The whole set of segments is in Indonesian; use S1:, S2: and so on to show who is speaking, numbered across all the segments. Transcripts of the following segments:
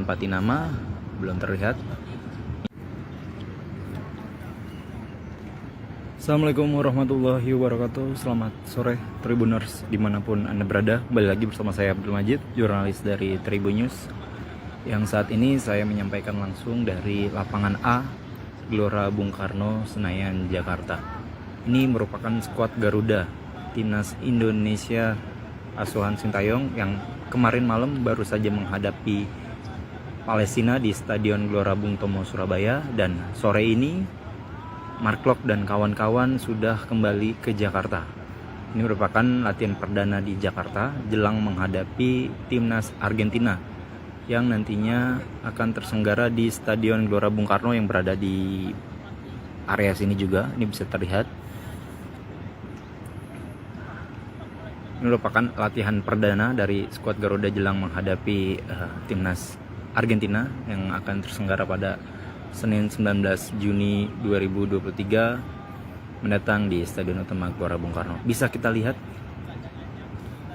S1: sign patinama belum terlihat. Assalamualaikum warahmatullahi wabarakatuh. Selamat sore Tribuners dimanapun Anda berada. Kembali lagi bersama saya Abdul Majid, jurnalis dari Tribun News, yang saat ini saya menyampaikan langsung dari lapangan A Gelora Bung Karno, Senayan, Jakarta. Ini merupakan skuad Garuda Timnas Indonesia asuhan Sintayong yang kemarin malam baru saja menghadapi Palestina di Stadion Gelora Bung Tomo, Surabaya, dan sore ini Mark Klok dan kawan-kawan sudah kembali ke Jakarta. Ini merupakan latihan perdana di Jakarta jelang menghadapi Timnas Argentina yang nantinya akan terselenggara di Stadion Gelora Bung Karno yang berada di area sini juga. Ini bisa terlihat. Ini merupakan latihan perdana dari skuad Garuda jelang menghadapi Timnas Argentina yang akan terselenggara pada Senin 19 Juni 2023 mendatang di Stadion Utama Gelora Bung Karno. Bisa kita lihat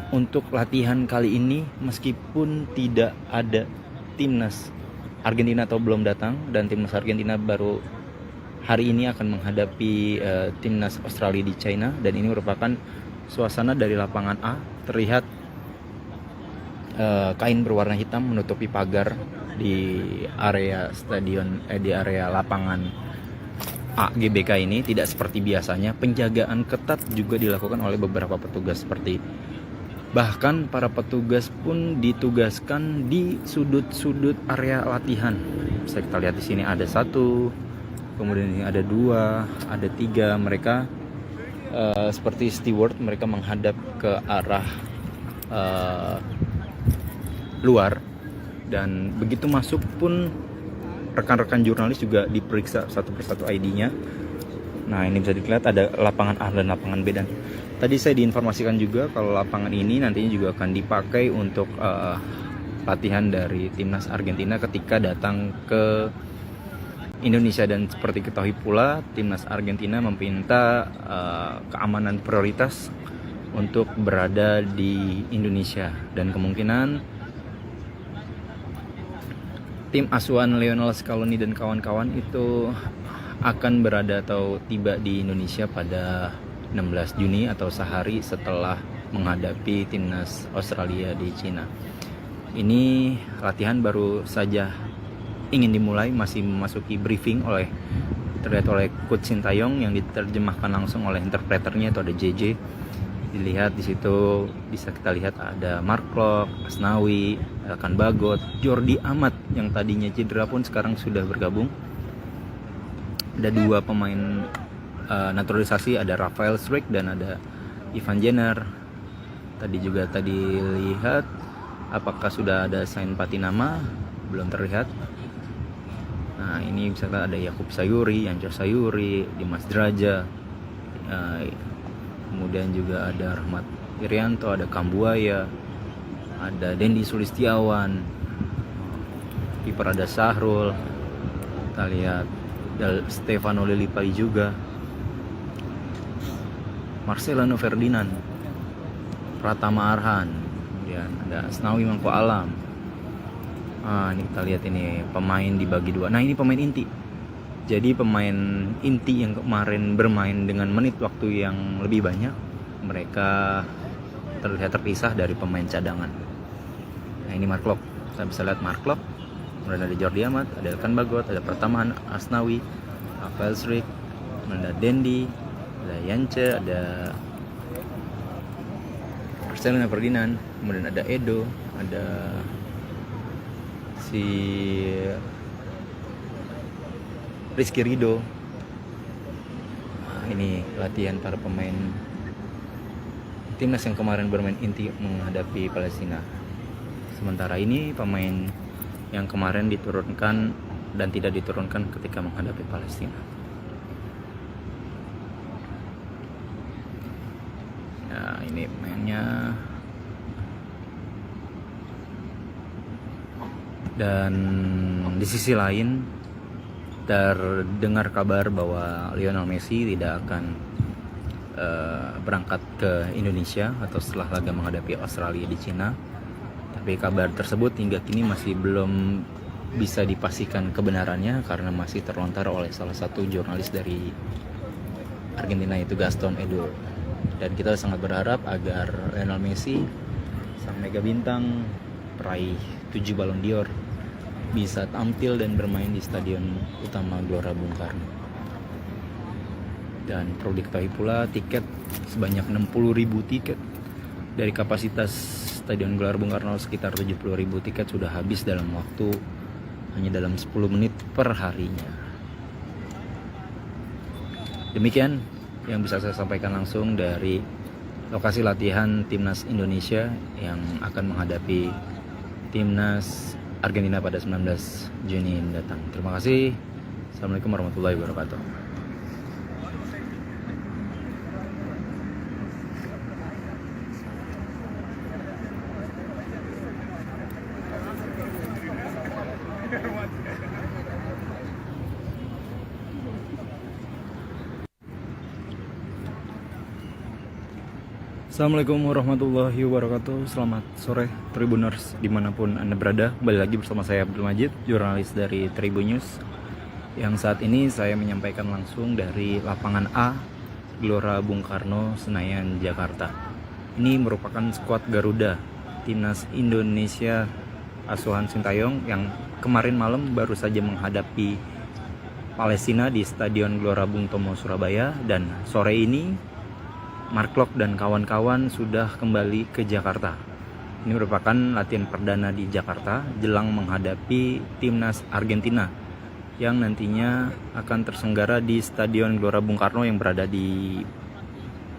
S1: untuk latihan kali ini, meskipun tidak ada Timnas Argentina atau belum datang, dan Timnas Argentina baru hari ini akan menghadapi Timnas Australia di China, dan ini merupakan suasana dari lapangan A. Terlihat kain berwarna hitam menutupi pagar di area stadion, di area lapangan A GBK ini. Tidak seperti biasanya, penjagaan ketat juga dilakukan oleh beberapa petugas, seperti bahkan para petugas pun ditugaskan di sudut-sudut area latihan. Bisa kita lihat di sini ada satu, kemudian ini ada dua, ada tiga. Mereka seperti steward, mereka menghadap ke arah luar, dan begitu masuk pun rekan-rekan jurnalis juga diperiksa satu persatu ID-nya. Nah, ini bisa dilihat ada lapangan A dan lapangan B, dan tadi saya diinformasikan juga kalau lapangan ini nantinya juga akan dipakai untuk latihan dari Timnas Argentina ketika datang ke Indonesia. Dan seperti ketahui pula, Timnas Argentina meminta keamanan prioritas untuk berada di Indonesia, dan kemungkinan tim asuhan Lionel Scaloni dan kawan-kawan itu akan berada atau tiba di Indonesia pada 16 Juni atau sehari setelah menghadapi Timnas Australia di China. Ini latihan baru saja ingin dimulai, masih memasuki briefing terlihat oleh Coach Sintayong yang diterjemahkan langsung oleh interpreternya, itu ada JJ. Dilihat di situ bisa kita lihat ada Mark Klok, Asnawi, Elkan Bagot, Jordi Amat yang tadinya cedera pun sekarang sudah bergabung. Ada dua pemain naturalisasi, ada Rafael Struijk dan ada Ivan Jenner. Tadi lihat apakah sudah ada sign patinama, belum terlihat. Nah, ini bisa ada Yakub Sayuri, Yanco Sayuri, Dimas Draja, kemudian juga ada Rahmat Irianto, ada Kambuaya, ada Dendi Sulistiawan, kiper ada Sahrul, kita lihat Stefano Lillipali juga, Marcelino Ferdinand, Pratama Arhan, kemudian ada Asnawi Mangko Alam. Ini kita lihat ini pemain dibagi dua. Nah, ini pemain inti. Jadi pemain inti yang kemarin bermain dengan menit waktu yang lebih banyak, mereka terlihat terpisah dari pemain cadangan. Nah, ini Mark Klok. Kita bisa lihat Mark Klok. Kemudian ada Jordi Amat, ada Elkan Bagot, ada Pratama Asnawi, Rafael Struijk, ada Dendi, ada Yance, ada Marcelino Ferdinand, kemudian ada Edo, ada si Rizky Ridho. Nah, ini latihan para pemain timnas yang kemarin bermain inti menghadapi Palestina. Sementara ini pemain yang kemarin diturunkan dan tidak diturunkan ketika menghadapi Palestina. Nah, ini pemainnya. Dan di sisi lain terdengar kabar bahwa Lionel Messi tidak akan berangkat ke Indonesia atau setelah laga menghadapi Australia di China. Tapi kabar tersebut hingga kini masih belum bisa dipastikan kebenarannya karena masih terlontar oleh salah satu jurnalis dari Argentina, yaitu Gaston Edul. Dan kita sangat berharap agar Lionel Messi, sang mega bintang peraih 7 Ballon d'Or, bisa tampil dan bermain di stadion utama Gelora Bung Karno. Dan perlu diketahui pula, tiket sebanyak 60.000 tiket dari kapasitas stadion Gelora Bung Karno sekitar 70.000 tiket sudah habis dalam waktu hanya dalam 10 menit per harinya. Demikian yang bisa saya sampaikan langsung dari lokasi latihan Timnas Indonesia yang akan menghadapi Timnas Argentina pada 19 Juni mendatang. Terima kasih. Assalamualaikum warahmatullahi wabarakatuh. Assalamualaikum warahmatullahi wabarakatuh. Selamat sore Tribuners dimanapun Anda berada. Kembali lagi bersama saya Abdul Majid, jurnalis dari Tribun News, yang saat ini saya menyampaikan langsung dari lapangan A Gelora Bung Karno, Senayan, Jakarta. Ini merupakan skuad Garuda Timnas Indonesia asuhan Sintayong yang kemarin malam baru saja menghadapi Palestina di Stadion Gelora Bung Tomo, Surabaya. Dan sore ini Mark Klok dan kawan-kawan sudah kembali ke Jakarta. Ini merupakan latihan perdana di Jakarta jelang menghadapi Timnas Argentina yang nantinya akan terselenggara di Stadion Gelora Bung Karno yang berada di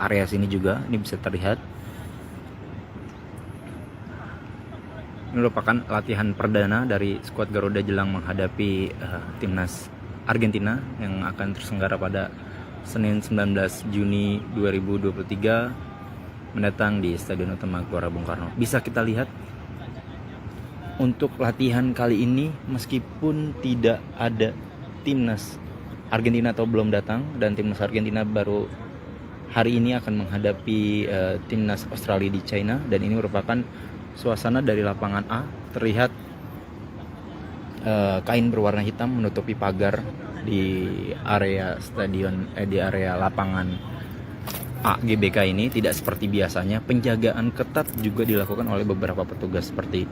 S1: area sini juga. Ini bisa terlihat. Ini merupakan latihan perdana dari skuad Garuda jelang menghadapi Timnas Argentina yang akan terselenggara pada Senin 19 Juni 2023 mendatang di Stadion Utama Gelora Bung Karno. Bisa kita lihat untuk latihan kali ini, meskipun tidak ada Timnas Argentina atau belum datang, dan Timnas Argentina baru hari ini akan menghadapi Timnas Australia di China. Dan ini merupakan suasana dari lapangan A. Terlihat kain berwarna hitam menutupi pagar di area stadion, di area lapangan A GBK ini. Tidak seperti biasanya, penjagaan ketat juga dilakukan oleh beberapa petugas, seperti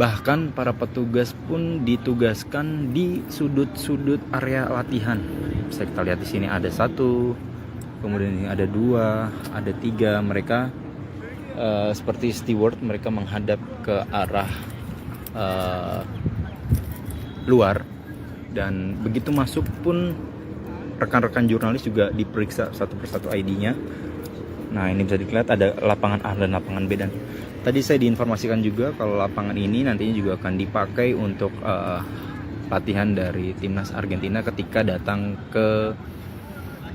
S1: bahkan para petugas pun ditugaskan di sudut-sudut area latihan. Bisa kita lihat di sini ada 1, kemudian ada 2, ada 3. Mereka seperti steward, mereka menghadap ke arah luar. Dan begitu masuk pun rekan-rekan jurnalis juga diperiksa satu persatu ID-nya. Nah, ini bisa dilihat ada lapangan A dan lapangan B. Dan tadi saya diinformasikan juga kalau lapangan ini nantinya juga akan dipakai untuk latihan dari Timnas Argentina ketika datang ke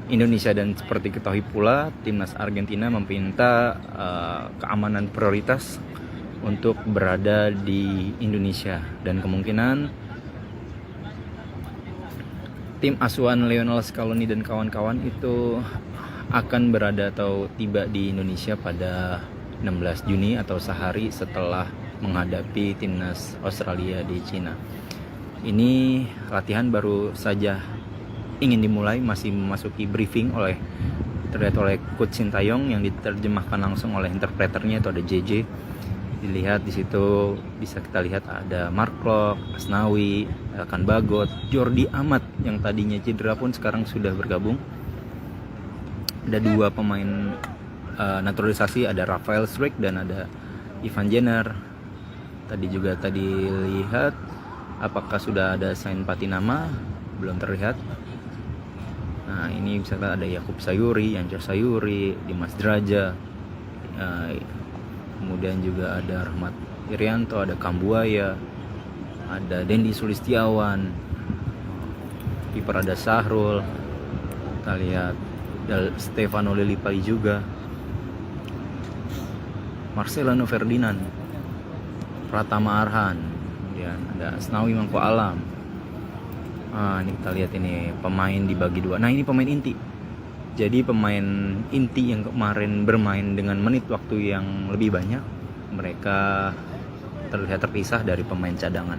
S1: Indonesia. Dan seperti ketahui pula, Timnas Argentina meminta keamanan prioritas untuk berada di Indonesia. Dan kemungkinan tim asuhan Lionel Scaloni dan kawan-kawan itu akan berada atau tiba di Indonesia pada 16 Juni atau sehari setelah menghadapi Timnas Australia di China. Ini latihan baru saja ingin dimulai, masih memasuki briefing terlihat oleh Coach Sintayong yang diterjemahkan langsung oleh interpreternya, itu ada JJ. Dilihat di situ bisa kita lihat ada Mark Klok, Asnawi, Elkan Bagot, Jordi Amat yang tadinya cedera pun sekarang sudah bergabung. Ada 2 pemain naturalisasi, ada Rafael Struijk dan ada Ivan Jenner. Tadi lihat apakah sudah ada sign Patinama, belum terlihat. Nah, ini bisa ada Yakub Sayuri, Yancer Sayuri, Dimas Draja, kemudian juga ada Rahmat Irianto, ada Kambuaya, ada Dendi Sulistiawan, kiper ada Sahrul, kita lihat Stefano Lillipali juga, Marcelino Ferdinand, Pratama Arhan, kemudian ada Asnawi Mangko Alam. Ini kita lihat ini pemain dibagi 2. Nah, ini pemain inti. Jadi pemain inti yang kemarin bermain dengan menit waktu yang lebih banyak, mereka terlihat terpisah dari pemain cadangan.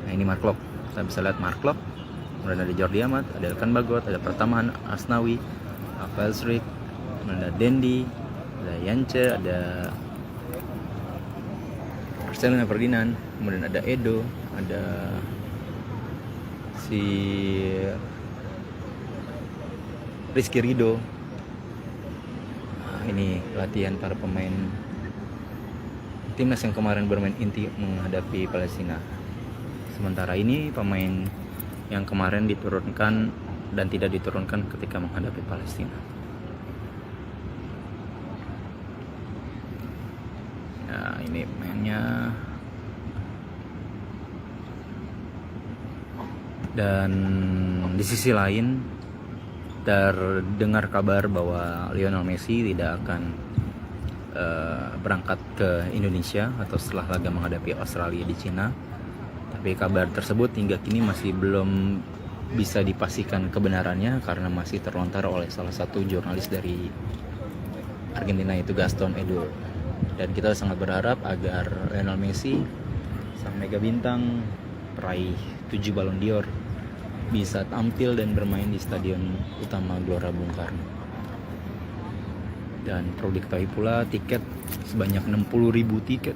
S1: Nah ini Mark Klok, kita bisa lihat Mark Klok, kemudian ada Jordi Amat, ada Elkan Bagot, ada Pertamahan Asnawi, Rafael Struijk, kemudian ada Dendi, ada Yance, ada Marcelino Ferdinand, kemudian ada Edo, ada si Rizky Ridho. Nah, ini latihan para pemain timnas yang kemarin bermain inti menghadapi Palestina. Sementara ini pemain yang kemarin diturunkan dan tidak diturunkan ketika menghadapi Palestina. Nah, ini mainnya. Dan di sisi lain terdengar kabar bahwa Lionel Messi tidak akan berangkat ke Indonesia atau setelah laga menghadapi Australia di Cina. Tapi kabar tersebut hingga kini masih belum bisa dipastikan kebenarannya karena masih terlontar oleh salah satu jurnalis dari Argentina, yaitu Gaston Edul. Dan kita sangat berharap agar Lionel Messi, sang mega bintang peraih 7 Ballon d'Or, bisa tampil dan bermain di Stadion Utama Gelora Bung Karno. Dan perlu diketahui pula tiket sebanyak 60.000 tiket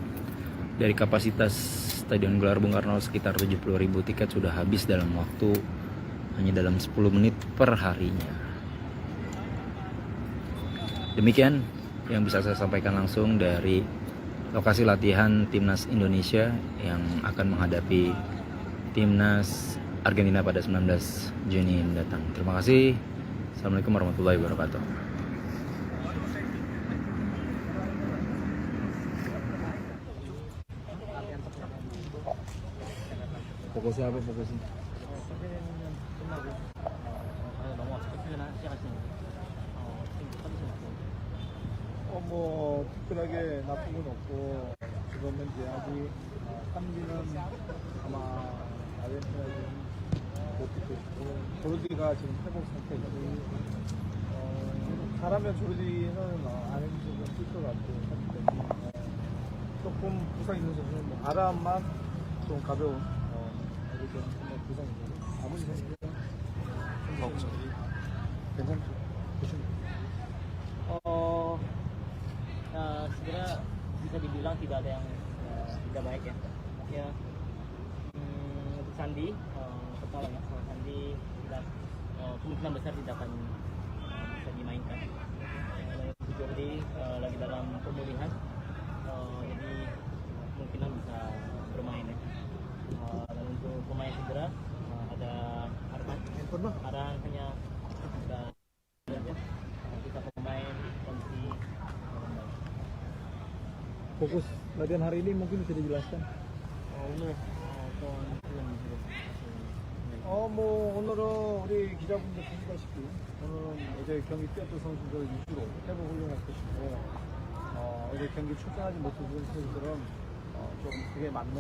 S1: dari kapasitas Stadion Gelora Bung Karno sekitar 70.000 tiket sudah habis dalam waktu hanya dalam 10 menit per harinya. Demikian yang bisa saya sampaikan langsung dari lokasi latihan Timnas Indonesia yang akan menghadapi Timnas Argentina pada 19 Juni mendatang. Terima kasih. Assalamualaikum warahmatullahi wabarakatuh. Fokusnya apa fokusnya?
S2: 뭐 특별하게 나쁜 건 없고 지금은 이제 아직 3기는 아마 아르헨티나에 못 뛰고 있고 조르디가 지금 회복 상태고 잘하면 조르디는 아르헨티나에 뛸것 같고 조금 부상 있는 선수는 뭐 아람만 좀 가벼운 아직 좀 부상이 있고 나머지 선수들은 괜찮죠. 보시면
S3: sebenarnya bisa dibilang tidak ada yang tidak baik ya. Ya untuk Sandi, kepala ya, Sandi tidak kemungkinan besar tidak akan bisa dimainkan. Untuk Jordi lagi dalam pemulihan, jadi kemungkinan bisa bermain ya. Dan untuk pemain cedera ada Arhan hanya bisa kita pemain kondisi.
S2: fokus latihan hari ini mungkin bisa dijelaskan?
S3: 오늘
S2: 뭐 오늘은 우리 기자분들 보시다시피 오늘은 어제 경기 뛰었던 선수들 위주로 회복 훈련할 것이고 어제 경기 출전하지 못한 선수들은 좀 그게 맞는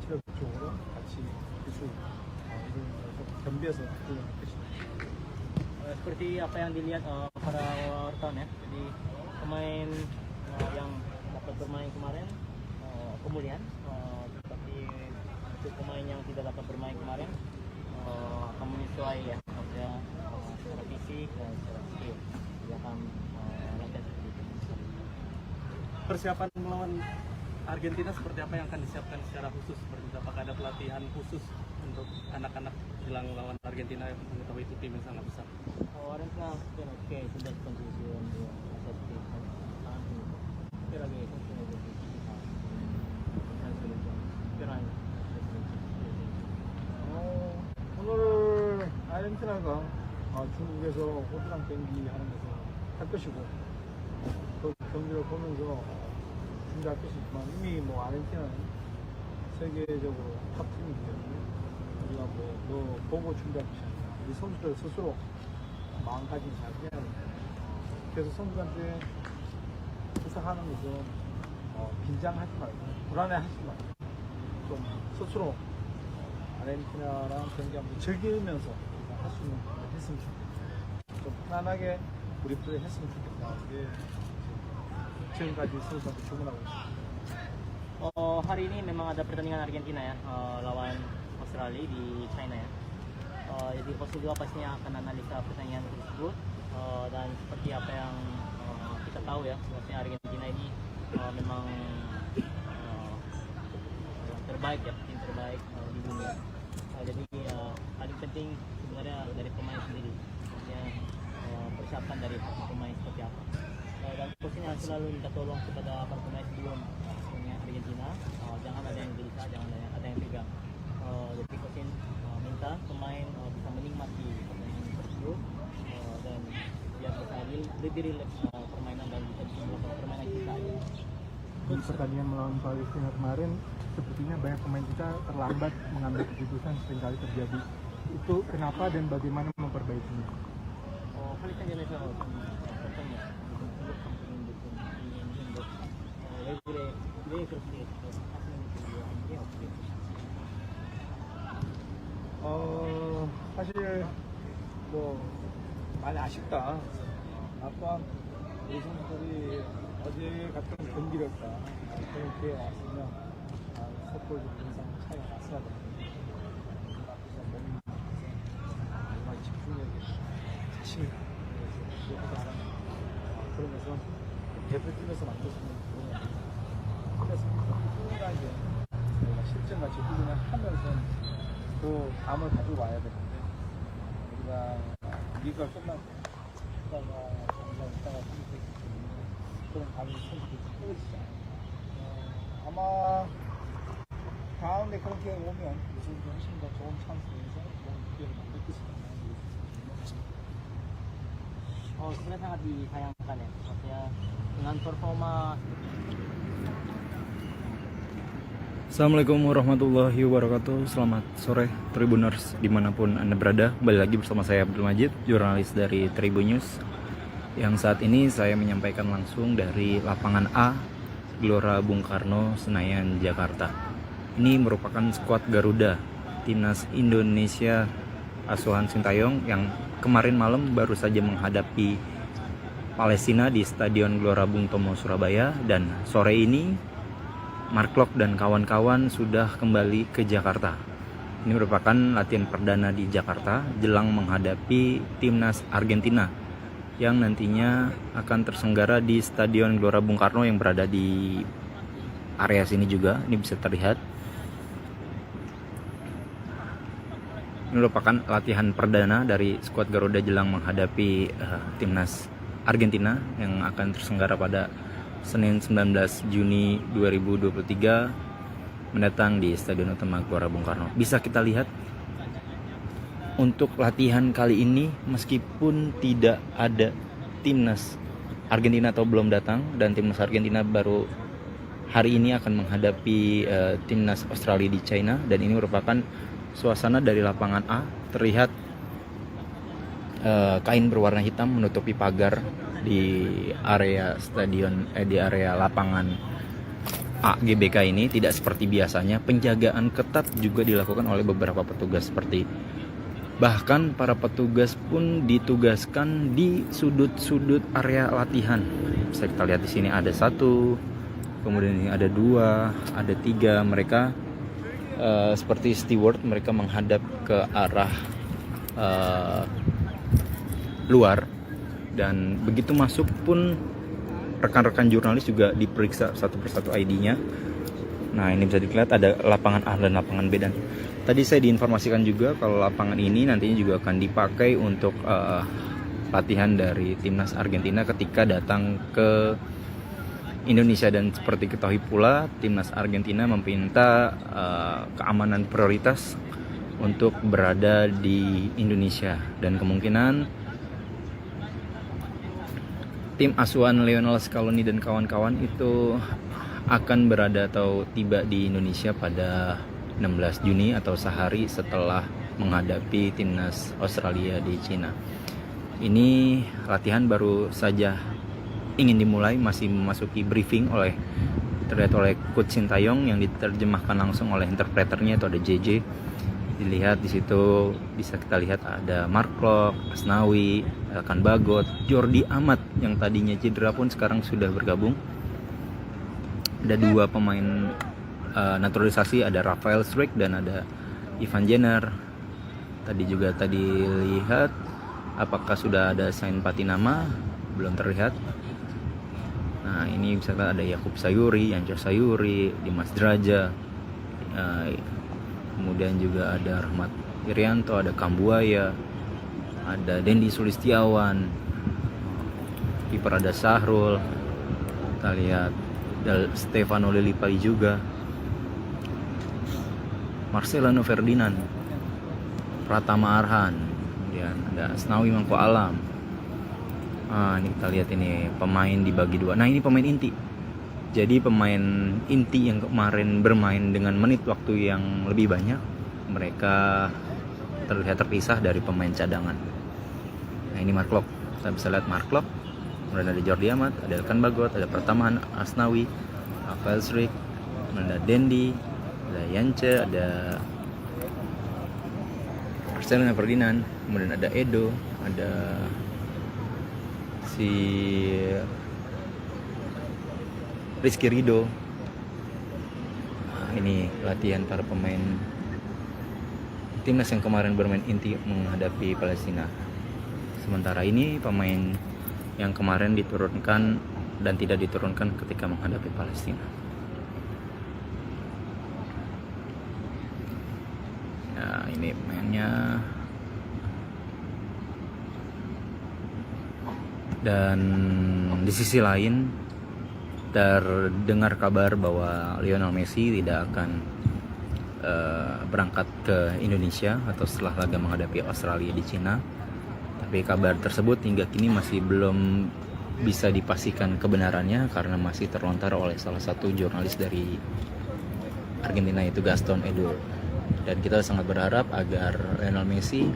S2: 체력 쪽으로 같이 기술 이런 좀 겸비해서 훈련할 것입니다.
S3: Seperti apa yang dilihat para wartawan ya, jadi pemain yang dapat bermain kemarin pemulihan, tapi untuk pemain yang tidak dapat bermain kemarin akan menyesuai ya, maksudnya secara fisik dan secara skill dia akan latihan seperti itu.
S4: Persiapan melawan Argentina seperti apa yang akan disiapkan secara khusus? Seperti apakah ada pelatihan khusus untuk anak-anak jelang lawan Argentina yang mengetahui itu tim yang sangat besar?
S3: Argentina tiene que sudah contribución de hacer pero lagi
S2: 오늘 아르헨티나가 중국에서 호주랑 경기하는 것을 할 것이고 그 경기를 보면서 준비할 것이지만 이미 뭐 아르헨티나는 세계적으로 탑팀이기 때문에 우리가 뭐 보고 준비할 것이 아니라 우리 선수들 스스로 마음가짐 잘 해야 됩니다. 그래서 선수한테 부탁하는 것은 긴장하지 말고 불안해하지 말고 좀 스스로 아르헨티나랑 경기하면서 즐기면서 할 수 있는 걸 했으면 좋겠다. 좀 편안하게 우리 플레이 했으면 좋겠다. 그게 지금까지 선수한테 주문하고 있습니다.
S3: Hari ini memang ada pertandingan Argentina ya, lawan Australia di China ya. Jadi Coach juga pastinya akan analisa pertandingan tersebut, dan seperti apa yang kita tahu ya, bahwasanya Argentina ini memang terbaik ya, tim terbaik di dunia. Jadi paling penting sebenarnya dari pemain sendiri, maksudnya persiapan dari pemain seperti apa. Dan coach ini selalu minta tolong kepada para pemain sebelum punya Argentina, jangan ada yang gelisah, jangan ada yang tegang. Jadi coach ini minta pemain bisa menikmati permainan tersebut, dan biar bisa lebih rileks permainan dan bisa melakukan permainan kita aja.
S2: Di pertandingan melawan Palestina kemarin, sepertinya banyak pemain kita terlambat mengambil keputusan, seringkali terjadi. Itu kenapa dan bagaimana memperbaikinya?
S3: Kali kan jenis pertanyaan
S2: 사실 뭐 많이 아쉽다. 아빠 우리 선수들이 어제 같은 경기력과 그런 기회 왔으면 속도도 항상 차이가 났어야 되는데 정말 집중력이 자신이 하지 않았나 그런 것은 대표팀에서 만들 수 있는 부분이 그래서 꾸준하게 저희가 실전같이 꾸준히 하면서 그 감을 가지고 와야 되는데 우리가 리그가 끝나고 있다가 잠깐 있다가 생기기 때문에 그런 감이 선수들이 떨어지지 않아요. 아마 다음에 그런 기회가 오면 우승도 훨씬 더 좋은 찬스에서 그런 기회를 만들 수 있는
S3: sebenarnya sangat disayangkan ya, maksudnya dengan performa.
S1: Assalamualaikum warahmatullahi wabarakatuh. Selamat sore Tribuners dimanapun Anda berada. Kembali lagi bersama saya Abdul Majid, jurnalis dari Tribun News, yang saat ini saya menyampaikan langsung dari lapangan A Gelora Bung Karno, Senayan, Jakarta. Ini merupakan skuad Garuda Timnas Indonesia asuhan Sintayong yang kemarin malam baru saja menghadapi Palestina di Stadion Gelora Bung Tomo, Surabaya, dan sore ini Mark Klok dan kawan-kawan sudah kembali ke Jakarta. Ini merupakan latihan perdana di Jakarta jelang menghadapi Timnas Argentina yang nantinya akan terselenggara di Stadion Gelora Bung Karno yang berada di area sini juga. Ini bisa terlihat. Ini merupakan latihan perdana dari skuad Garuda jelang menghadapi Timnas Argentina yang akan terselenggara pada Senin 19 Juni 2023 mendatang di Stadion Utama Gelora Bung Karno. Bisa kita lihat untuk latihan kali ini, meskipun tidak ada Timnas Argentina atau belum datang, dan Timnas Argentina baru hari ini akan menghadapi Timnas Australia di China, dan ini merupakan suasana dari lapangan A. Terlihat kain berwarna hitam menutupi pagar di area stadion, di area lapangan A GBK ini. Tidak seperti biasanya, penjagaan ketat juga dilakukan oleh beberapa petugas, seperti bahkan para petugas pun ditugaskan di sudut-sudut area latihan. Bisa kita lihat di sini ada 1, kemudian ini ada 2, ada 3. Mereka seperti steward, mereka menghadap ke arah luar, dan begitu masuk pun rekan-rekan jurnalis juga diperiksa satu persatu ID-nya. Nah, ini bisa dilihat ada lapangan A dan lapangan B, dan tadi saya diinformasikan juga kalau lapangan ini nantinya juga akan dipakai untuk latihan dari Timnas Argentina ketika datang ke Indonesia. Dan seperti ketahui pula, Timnas Argentina meminta keamanan prioritas untuk berada di Indonesia, dan kemungkinan tim asuhan Lionel Scaloni dan kawan-kawan itu akan berada atau tiba di Indonesia pada 16 Juni atau sehari setelah menghadapi Timnas Australia di China. Ini latihan baru saja ingin dimulai, masih memasuki briefing terlihat oleh Coach Sintayong yang diterjemahkan langsung oleh interpreternya, itu ada JJ. Dilihat di situ bisa kita lihat ada Mark Klok, Asnawi, Elkan Bagot, Jordi Amat yang tadinya cedera pun sekarang sudah bergabung. ada 2 pemain naturalisasi, ada Rafael Struijk dan ada Ivan Jenner. Tadi lihat apakah sudah ada sign patinama, belum terlihat. Nah ini misalkan ada Yakub Sayuri, Yanco Sayuri, Dimas Draja, kemudian juga ada Rahmat Irianto, ada Kambuaya, ada Dendi Sulistiawan, kiper ada Sahrul, kita lihat ada Stefano Lillipali juga, Marcelino Ferdinand, Pratama Arhan, kemudian ada Asnawi Mangko Alam. Ini kita lihat ini pemain dibagi 2. Nah ini pemain inti. Jadi pemain inti yang kemarin bermain dengan menit waktu yang lebih banyak, mereka terlihat terpisah dari pemain cadangan. Nah ini Mark Klok, kita bisa lihat Mark Klok, kemudian ada Jordi Amat, ada Elkan Bagot, ada Pratama Asnawi, Rafael Struijk, kemudian ada Dendi, ada Yance, ada Marcelino Ferdinand, kemudian ada Edo, ada si Rizky Ridho. Nah, ini latihan para pemain timnas yang kemarin bermain inti menghadapi Palestina. Sementara ini pemain yang kemarin diturunkan dan tidak diturunkan ketika menghadapi Palestina. Nah, ini pemainnya. Dan di sisi lain terdengar kabar bahwa Lionel Messi tidak akan berangkat ke Indonesia atau setelah laga menghadapi Australia di Cina. Tapi kabar tersebut hingga kini masih belum bisa dipastikan kebenarannya karena masih terlontar oleh salah satu jurnalis dari Argentina, yaitu Gaston Edul. Dan kita sangat berharap agar Lionel Messi,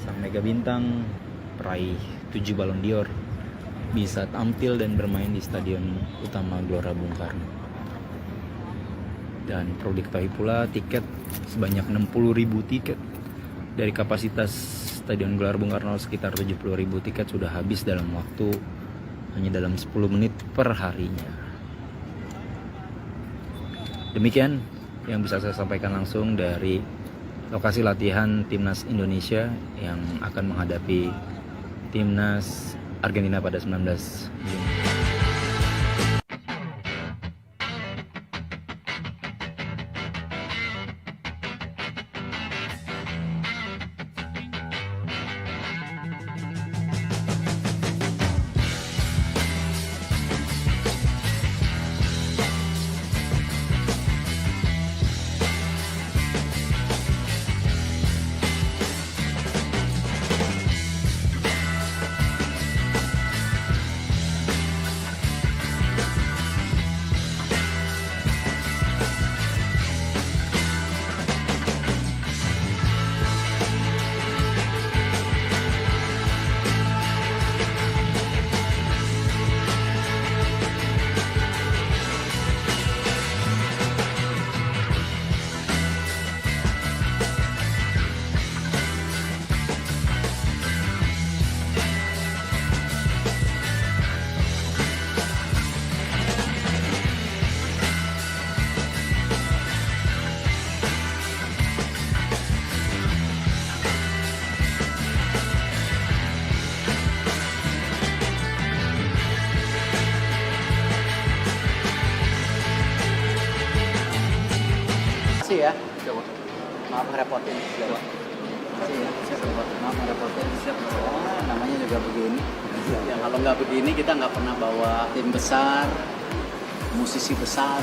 S1: sang mega bintang peraih 7 Ballon d'Or, bisa tampil dan bermain di Stadion Utama Gelora Bung Karno. Dan perlu diketahui pula tiket sebanyak 60.000 tiket dari kapasitas Stadion Gelora Bung Karno sekitar 70.000 tiket sudah habis dalam waktu hanya dalam 10 menit per harinya. Demikian yang bisa saya sampaikan langsung dari lokasi latihan timnas Indonesia yang akan menghadapi timnas Argentina pada 19 Juni.
S3: Makasih ya. Maaf ngerepotin. Makasih ya. Maaf ngerepotin. Namanya juga begini. Ya kalau nggak begini kita nggak pernah bawa tim besar, musisi besar.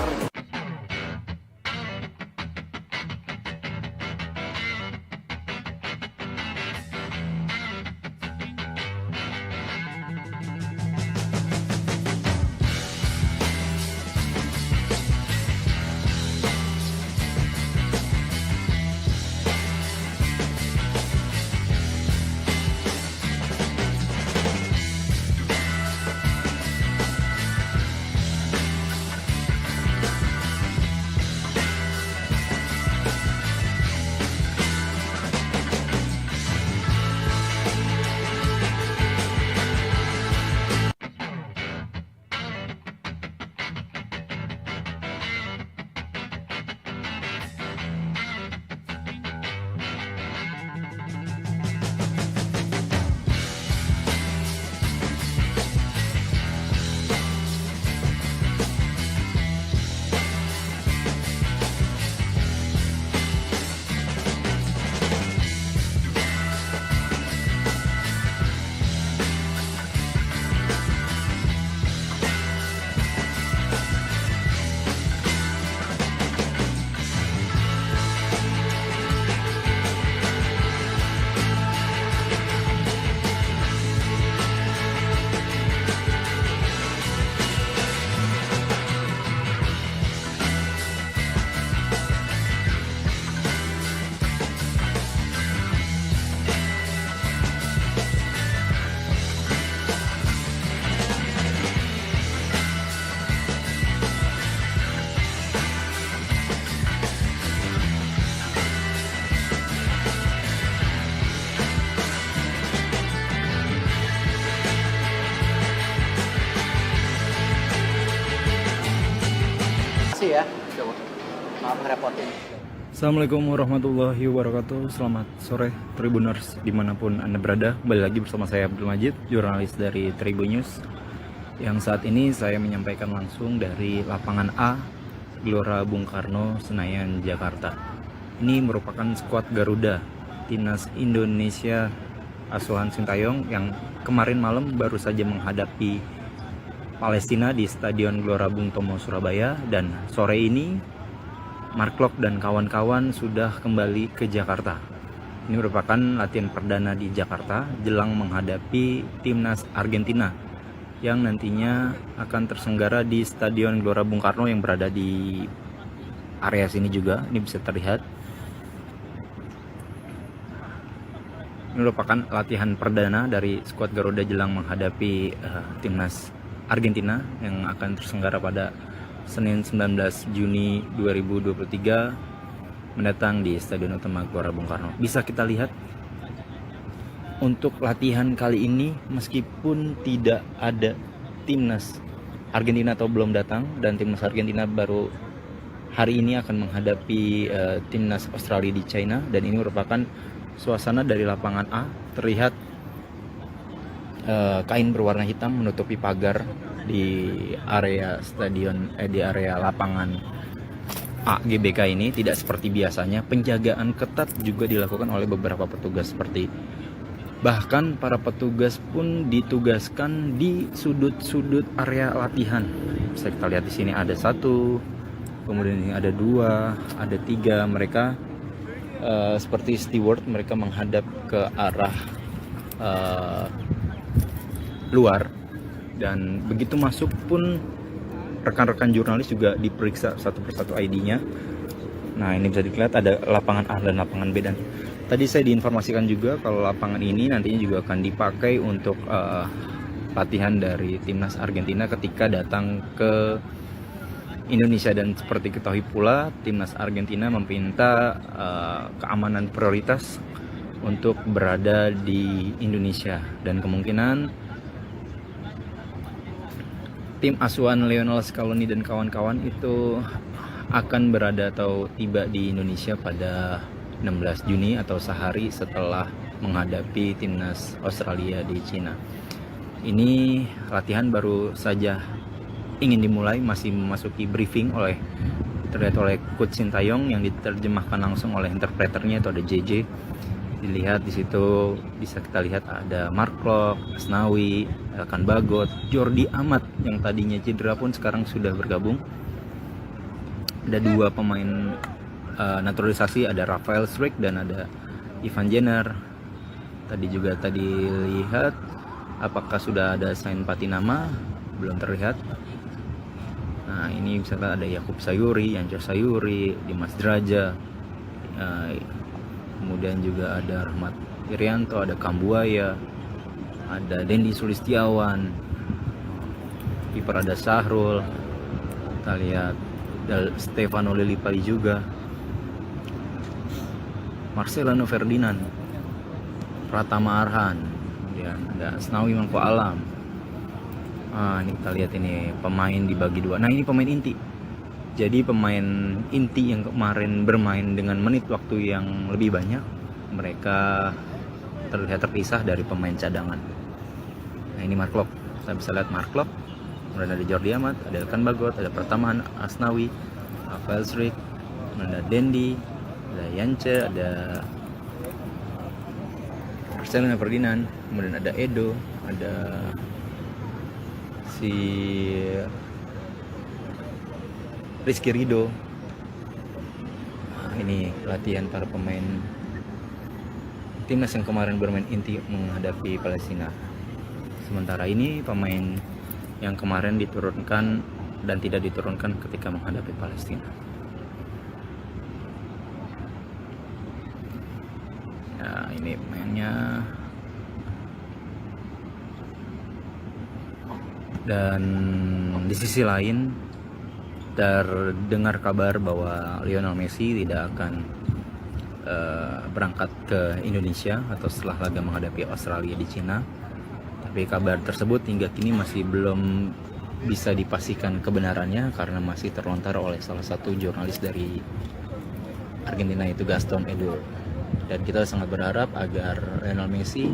S3: ngerepotin.
S1: Assalamualaikum warahmatullahi wabarakatuh. Selamat sore Tribuners dimanapun Anda berada. Kembali lagi bersama saya Abdul Majid, jurnalis dari Tribun News. Yang saat ini saya menyampaikan langsung dari lapangan A Gelora Bung Karno, Senayan, Jakarta. Ini merupakan skuad Garuda Timnas Indonesia asuhan Sintayong yang kemarin malam baru saja menghadapi Palestina di Stadion Gelora Bung Tomo, Surabaya, dan sore ini Mark Klok dan kawan-kawan sudah kembali ke Jakarta. Ini merupakan latihan perdana di Jakarta jelang menghadapi Timnas Argentina yang nantinya akan terselenggara di Stadion Gelora Bung Karno yang berada di area sini juga. Ini bisa terlihat. Ini merupakan latihan perdana dari skuad Garuda jelang menghadapi Timnas Argentina yang akan terselenggara pada Senin 19 Juni 2023 mendatang di Stadion Utama Gelora Bung Karno. Bisa kita lihat untuk latihan kali ini meskipun tidak ada Timnas Argentina atau belum datang, dan Timnas Argentina baru hari ini akan menghadapi Timnas Australia di China, dan ini merupakan suasana dari lapangan A. Terlihat kain berwarna hitam menutupi pagar di area stadion di area lapangan A GBK ini. Tidak seperti biasanya, penjagaan ketat juga dilakukan oleh beberapa petugas, seperti bahkan para petugas pun ditugaskan di sudut-sudut area latihan. Bisa kita lihat di sini ada 1, kemudian ini ada 2, ada 3. Mereka seperti steward, mereka menghadap ke arah luar, dan begitu masuk pun rekan-rekan jurnalis juga diperiksa satu persatu ID-nya. Nah, ini bisa dilihat ada lapangan A dan lapangan B, dan tadi saya diinformasikan juga kalau lapangan ini nantinya juga akan dipakai untuk latihan dari Timnas Argentina ketika datang ke Indonesia. Dan seperti ketahui pula, Timnas Argentina meminta keamanan prioritas untuk berada di Indonesia, dan kemungkinan tim asuhan Lionel Scaloni dan kawan-kawan itu akan berada atau tiba di Indonesia pada 16 Juni atau sehari setelah menghadapi Timnas Australia di Cina. Ini latihan baru saja ingin dimulai, masih memasuki briefing terlihat oleh Coach Sintayong yang diterjemahkan langsung oleh interpreternya, itu ada JJ. Dilihat di situ bisa kita lihat ada Mark Klok, Asnawi, Elkan Bagot, Jordi Amat yang tadinya cedera pun sekarang sudah bergabung. Ada 2 pemain naturalisasi, ada Rafael Struijk dan ada Ivan Jenner. Tadi lihat apakah sudah ada sign patinama, belum terlihat. Nah, ini bisa lihat ada Yakub Sayuri, Yancer Sayuri, Dimas Draja, kemudian juga ada Rahmat Irianto, ada Kambuaya, ada Dendi Sulistiawan, kiper ada Sahrul, kita lihat Stefano Lillipali juga, Marcelino Ferdinand, Pratama Arhan, kemudian ada Asnawi Mangko Alam. Ini kita lihat ini pemain dibagi 2. Nah, ini pemain inti. Jadi pemain inti yang kemarin bermain dengan menit waktu yang lebih banyak, mereka terlihat terpisah dari pemain cadangan. Nah, ini Mark Klok. Saya bisa lihat Mark Klok. Kemudian ada Jordi Amat, ada Elkan Bagot, ada Pratama Asnawi, Rafael Struijk, ada Dendi, ada Yance, ada Marcelino Ferdinand, kemudian ada Edo, ada si Rizky Ridho. Ini latihan para pemain timnas yang kemarin bermain inti menghadapi Palestina. Sementara ini pemain yang kemarin diturunkan dan tidak diturunkan ketika menghadapi Palestina. Nah, ini pemainnya. Dan di sisi lain terdengar kabar bahwa Lionel Messi tidak akan berangkat ke Indonesia atau setelah laga menghadapi Australia di Cina. Tapi kabar tersebut hingga kini masih belum bisa dipastikan kebenarannya karena masih terlontar oleh salah satu jurnalis dari Argentina, itu Gaston Edul. Dan kita sangat berharap agar Lionel Messi,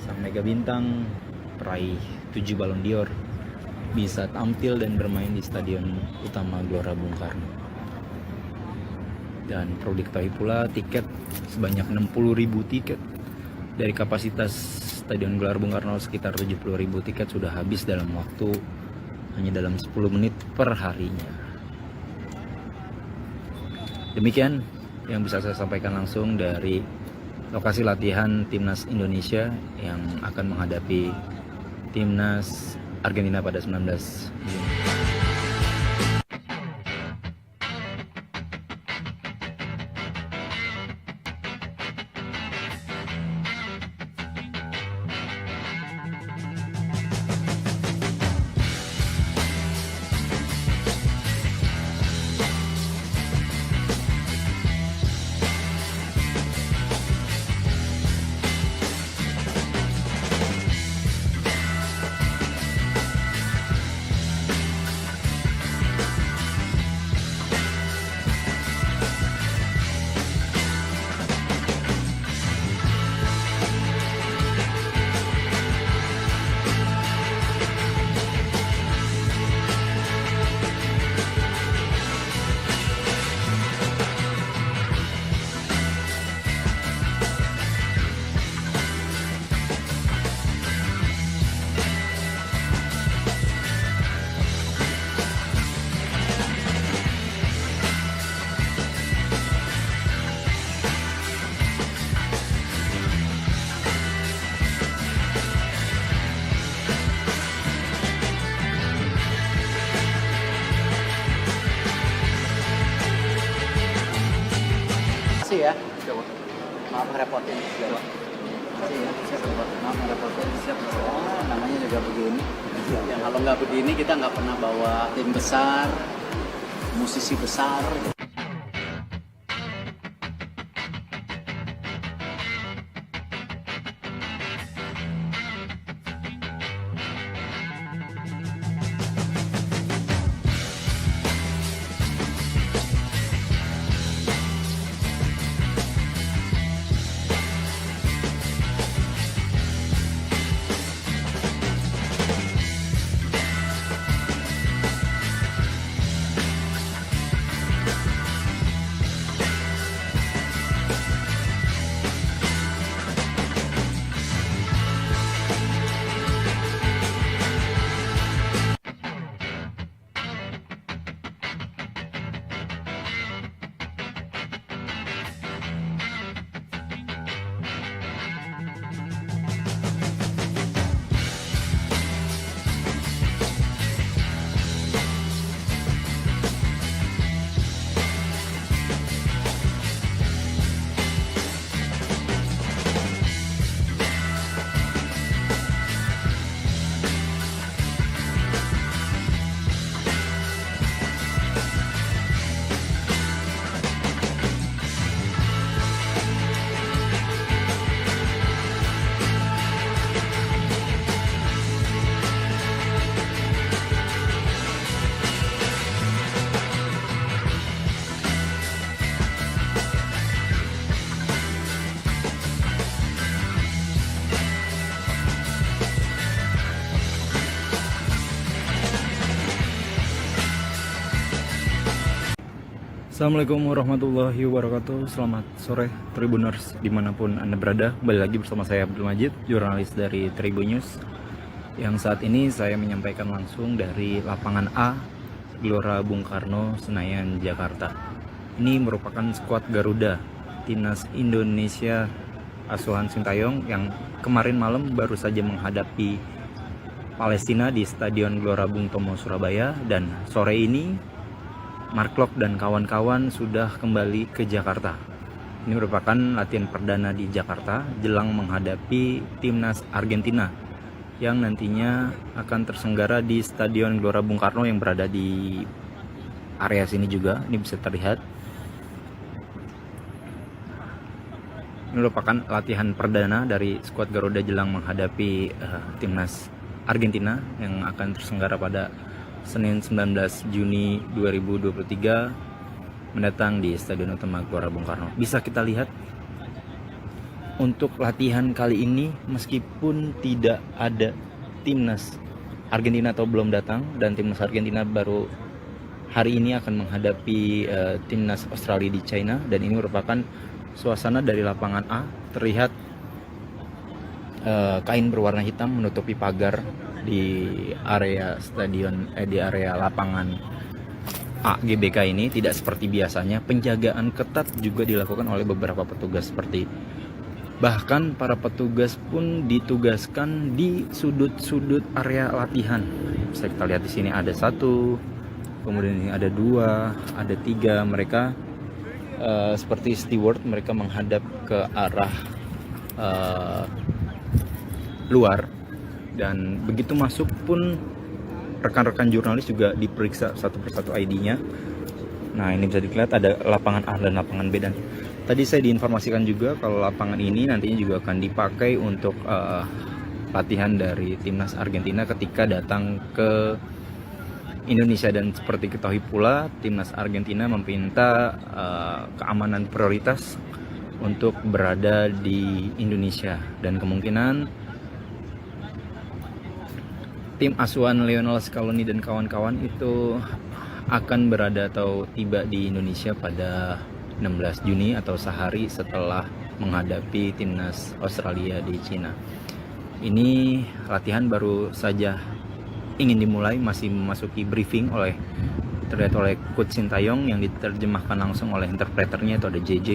S1: sang mega bintang peraih 7 Ballon d'Or, bisa tampil dan bermain di stadion utama Gelora Bung Karno. Dan perlu diketahui pula, tiket sebanyak 60.000 tiket dari kapasitas stadion Gelora Bung Karno sekitar 70.000 tiket sudah habis dalam waktu hanya dalam 10 menit per harinya. Demikian yang bisa saya sampaikan langsung dari lokasi latihan timnas Indonesia yang akan menghadapi timnas Argentina pada 19 Juni.
S3: Makasih ya. Maaf ngerepotin. Makasih ya. Siap, maaf ngerepotin. Siap. Oh, namanya juga begini. Ya, kalau nggak begini kita nggak pernah bawa tim besar, musisi besar.
S1: Assalamualaikum warahmatullahi wabarakatuh. Selamat sore Tribuners dimanapun Anda berada. Kembali lagi bersama saya Abdul Majid, jurnalis dari Tribun News, yang saat ini saya menyampaikan langsung dari lapangan A Gelora Bung Karno, Senayan, Jakarta. Ini merupakan skuad Garuda timnas Indonesia asuhan Sintayong yang kemarin malam baru saja menghadapi Palestina di Stadion Gelora Bung Tomo, Surabaya, dan sore ini Mark Klok dan kawan-kawan sudah kembali ke Jakarta. Ini merupakan latihan perdana di Jakarta jelang menghadapi timnas Argentina yang nantinya akan terselenggara di Stadion Gelora Bung Karno yang berada di area sini juga. Ini bisa terlihat. Ini merupakan latihan perdana dari skuad Garuda jelang menghadapi timnas Argentina yang akan terselenggara pada Senin 19 Juni 2023 mendatang di Stadion Utama Gelora Bung Karno. Bisa kita lihat untuk latihan kali ini, meskipun tidak ada timnas Argentina atau belum datang, dan timnas Argentina baru hari ini akan menghadapi timnas Australia di China, dan ini merupakan suasana dari lapangan A. Terlihat kain berwarna hitam menutupi pagar di area stadion, di area lapangan A GBK ini. Tidak seperti biasanya, penjagaan ketat juga dilakukan oleh beberapa petugas, bahkan para petugas pun ditugaskan di sudut-sudut area latihan. Bisa kita lihat di sini ada 1, kemudian ini ada 2, ada 3. Mereka seperti steward, mereka menghadap ke arah luar, dan begitu masuk pun rekan-rekan jurnalis juga diperiksa satu persatu ID-nya. Nah, ini bisa dilihat ada lapangan A dan lapangan B, dan tadi saya diinformasikan juga kalau lapangan ini nantinya juga akan dipakai untuk latihan dari timnas Argentina ketika datang ke Indonesia. Dan seperti ketahui pula, timnas Argentina meminta keamanan prioritas untuk berada di Indonesia, dan kemungkinan tim asuhan Lionel Scaloni dan kawan-kawan itu akan berada atau tiba di Indonesia pada 16 Juni atau sehari setelah menghadapi timnas Australia di China. Ini latihan baru saja ingin dimulai, masih memasuki briefing terlihat oleh Coach Sintayong yang diterjemahkan langsung oleh interpreternya, itu ada JJ.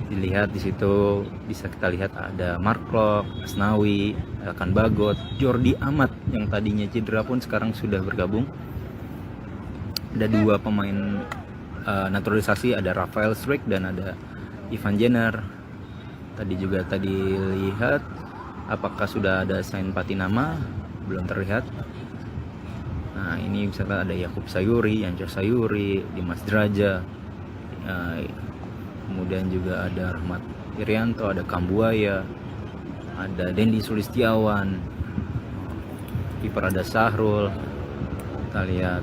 S1: Dilihat di situ, bisa kita lihat ada Mark Klok, Asnawi, Elkan Bagot, Jordi Amat yang tadinya cedera pun sekarang sudah bergabung. Ada 2 pemain naturalisasi, ada Rafael Struijk dan ada Ivan Jenner. Tadi lihat apakah sudah ada sign Patinama, belum terlihat. Nah, ini misalnya ada Yakub Sayuri, Yancer Sayuri, Dimas Draja, kemudian juga ada Rahmat Irianto, ada Kambuaya, ada Dendi Sulistiawan, kiper ada Sahrul, kita lihat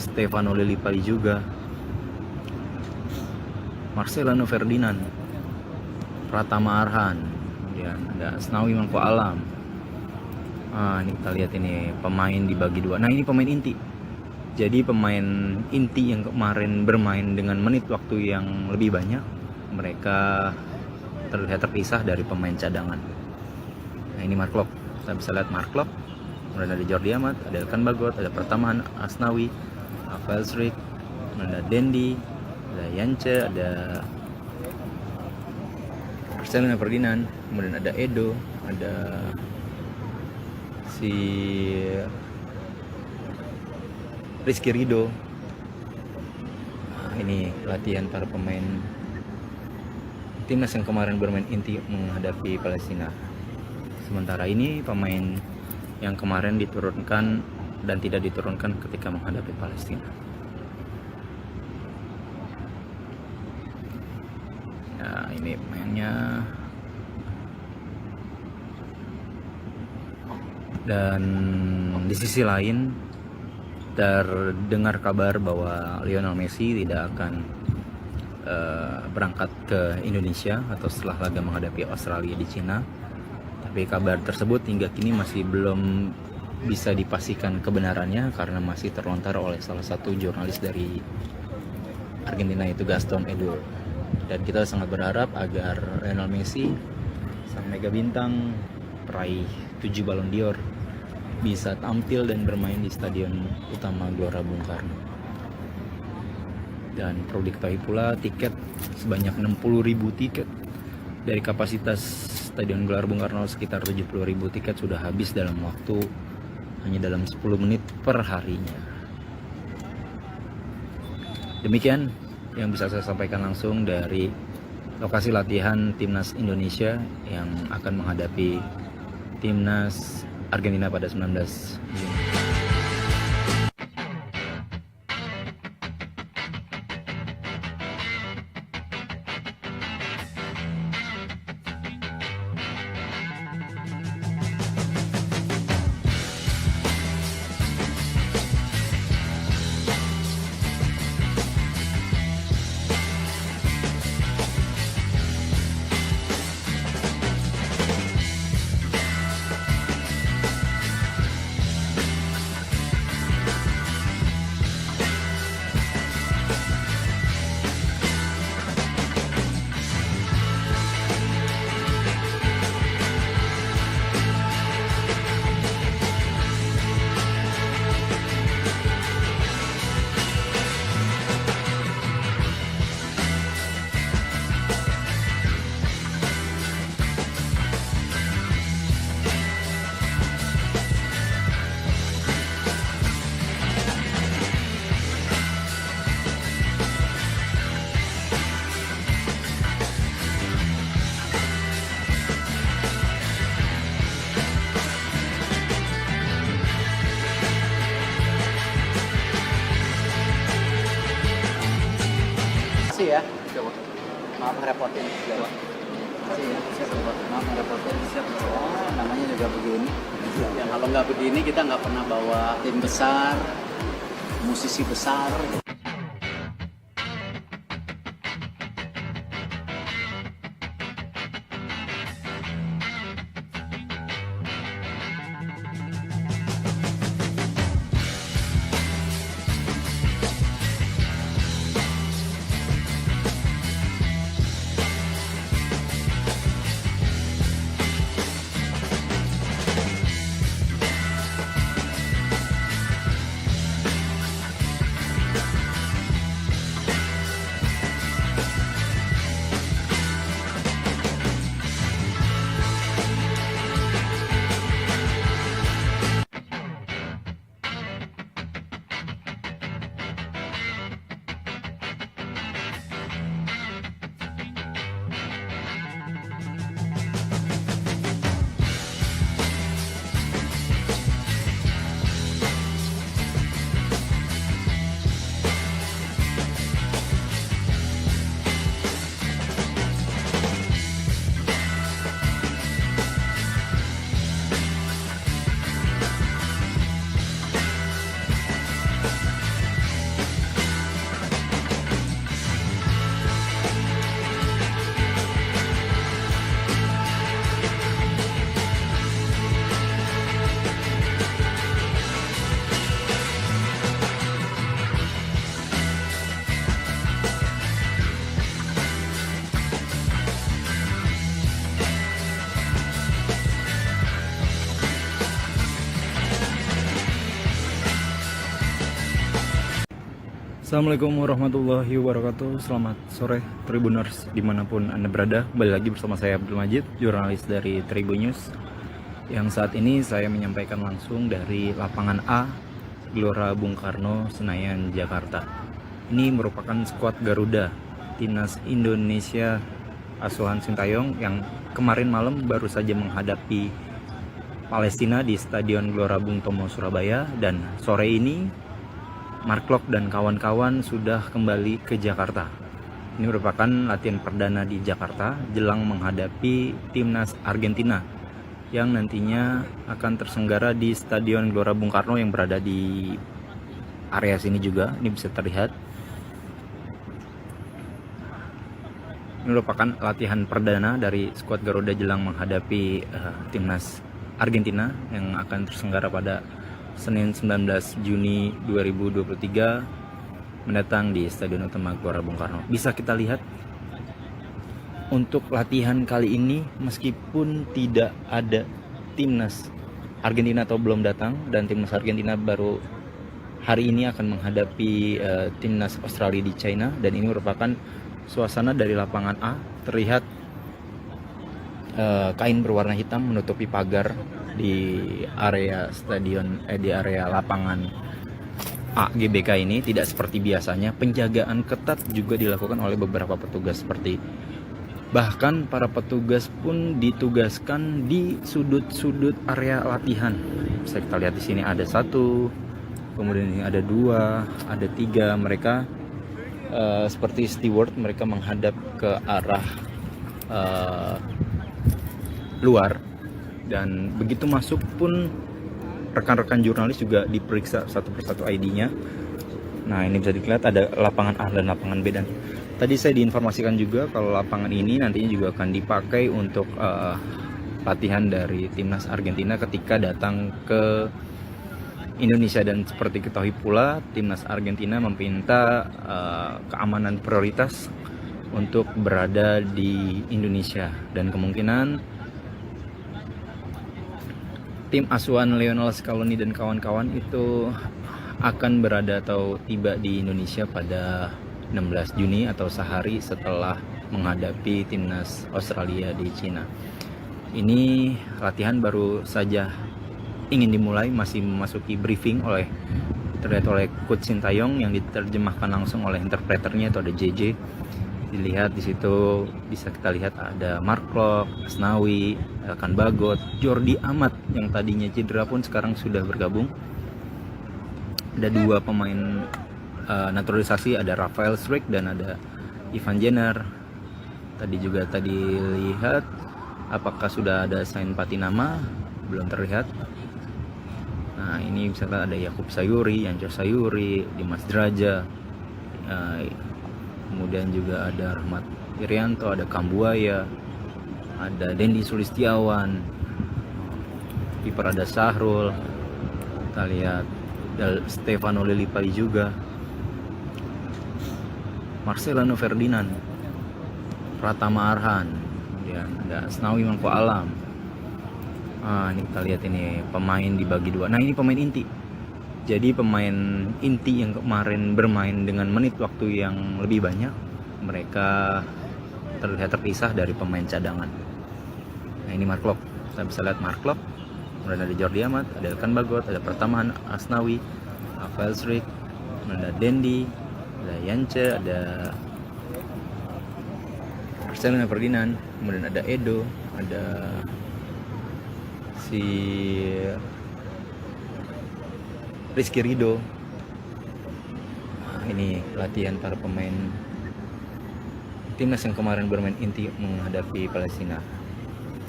S1: Stefano Lillipali juga, Marcelino Ferdinand, Pratama Arhan, kemudian ada Asnawi Mangko Alam. Ini kita lihat, ini pemain dibagi 2. Nah, ini pemain inti. Jadi pemain inti yang kemarin bermain dengan menit waktu yang lebih banyak, mereka terlihat terpisah dari pemain cadangan. Nah, ini Mark Klok. Kita bisa lihat Mark Klok. Kemudian ada Jordi Amat, ada Elkan Bagot, ada Pratama Asnawi, Rafael Struijk, ada Dendi, ada Yance, ada Marcelino Ferdinand, kemudian ada Edo, ada si Rizky Ridho. Nah, ini latihan para pemain timnas yang kemarin bermain inti menghadapi Palestina. Sementara ini pemain yang kemarin diturunkan dan tidak diturunkan ketika menghadapi Palestina. Nah, ini pemainnya. Dan di sisi lain terdengar kabar bahwa Lionel Messi tidak akan berangkat ke Indonesia atau setelah laga menghadapi Australia di China. Tapi kabar tersebut hingga kini masih belum bisa dipastikan kebenarannya karena masih terlontar oleh salah satu jurnalis dari Argentina, itu Gaston Edul. Dan kita sangat berharap agar Lionel Messi, sang mega bintang peraih 7 Ballon d'Or, bisa tampil dan bermain di Stadion Utama Gelora Bung Karno. Dan perlu diketahui pula, tiket sebanyak 60.000 tiket dari kapasitas Stadion Gelora Bung Karno sekitar 70.000 tiket sudah habis dalam waktu hanya dalam 10 menit per harinya. Demikian yang bisa saya sampaikan langsung dari lokasi latihan timnas Indonesia yang akan menghadapi timnas Argentina pada 19 Juni.
S5: ngerepotin segala. Masih ya, siap maaf ngerepotin, siap. Namanya juga begini. Ya kalau nggak begini kita nggak pernah bawa tim besar, musisi besar.
S1: Assalamualaikum warahmatullahi wabarakatuh. Selamat sore Tribuners dimanapun Anda berada. Kembali lagi bersama saya Abdul Majid, jurnalis dari Tribun News. Yang saat ini saya menyampaikan langsung dari lapangan A Gelora Bung Karno, Senayan, Jakarta. Ini merupakan skuad Garuda Timnas Indonesia asuhan Sintayong yang kemarin malam baru saja menghadapi Palestina di Stadion Gelora Bung Tomo, Surabaya. Dan sore ini Mark Klok dan kawan-kawan sudah kembali ke Jakarta. Ini merupakan latihan perdana di Jakarta jelang menghadapi Timnas Argentina yang nantinya akan terselenggara di Stadion Gelora Bung Karno yang berada di area sini juga. Ini bisa terlihat. Ini merupakan latihan perdana dari skuad Garuda jelang menghadapi Timnas Argentina yang akan terselenggara pada Senin 19 Juni 2023 mendatang di Stadion Utama Gelora Bung Karno. Bisa kita lihat untuk latihan kali ini meskipun tidak ada Timnas Argentina atau belum datang, dan Timnas Argentina baru hari ini akan menghadapi Timnas Australia di China, dan ini merupakan suasana dari lapangan A. Terlihat kain berwarna hitam menutupi pagar di area stadion di area lapangan A GBK ini. Tidak seperti biasanya, penjagaan ketat juga dilakukan oleh beberapa petugas, seperti bahkan para petugas pun ditugaskan di sudut-sudut area latihan. Bisa kita lihat di sini ada 1, kemudian ini ada 2, ada 3. Mereka seperti steward, mereka menghadap ke arah luar, dan begitu masuk pun rekan-rekan jurnalis juga diperiksa satu persatu ID-nya. Nah, ini bisa dilihat ada lapangan A dan lapangan B, dan tadi saya diinformasikan juga kalau lapangan ini nantinya juga akan dipakai untuk latihan dari Timnas Argentina ketika datang ke Indonesia. Dan seperti ketahui pula, Timnas Argentina meminta keamanan prioritas untuk berada di Indonesia, dan kemungkinan tim asuhan Lionel Scaloni dan kawan-kawan itu akan berada atau tiba di Indonesia pada 16 Juni atau sehari setelah menghadapi Timnas Australia di China. Ini latihan baru saja ingin dimulai, masih memasuki briefing terlihat oleh Coach Sintayong yang diterjemahkan langsung oleh interpreternya, itu ada JJ. Dilihat di situ bisa kita lihat ada Mark Klok, Asnawi, Elkan Bagot, Jordi Amat yang tadinya cedera pun sekarang sudah bergabung. Ada 2 pemain naturalisasi, ada Rafael Struijk dan ada Ivan Jenner. Tadi juga lihat apakah sudah ada sign patinama, belum terlihat. Nah ini misalkan ada Yakub Sayuri, Yanco Sayuri, Dimas Draja, kemudian juga ada Rahmat Irianto, ada Kambuaya, ada Dendi Sulistiawan, kiper ada Sahrul, kita lihat ada Stefano Lillipali juga, Marcelino Ferdinand, Pratama Arhan, kemudian ada Asnawi Mangko Alam. Ini kita lihat ini pemain dibagi dua. Nah ini pemain inti. Jadi pemain inti yang kemarin bermain dengan menit waktu yang lebih banyak, mereka terlihat terpisah dari pemain cadangan. Nah ini Mark Klok, kita bisa lihat Mark Klok, kemudian ada Jordi Amat, ada Elkan Bagot, ada Pertamaan Asnawi, Rafael Srik, ada Dendi, ada Yance, ada Marcelino Ferdinand, kemudian ada Edo, ada si Rizky Ridho. Nah, ini latihan para pemain timnas yang kemarin bermain inti menghadapi Palestina.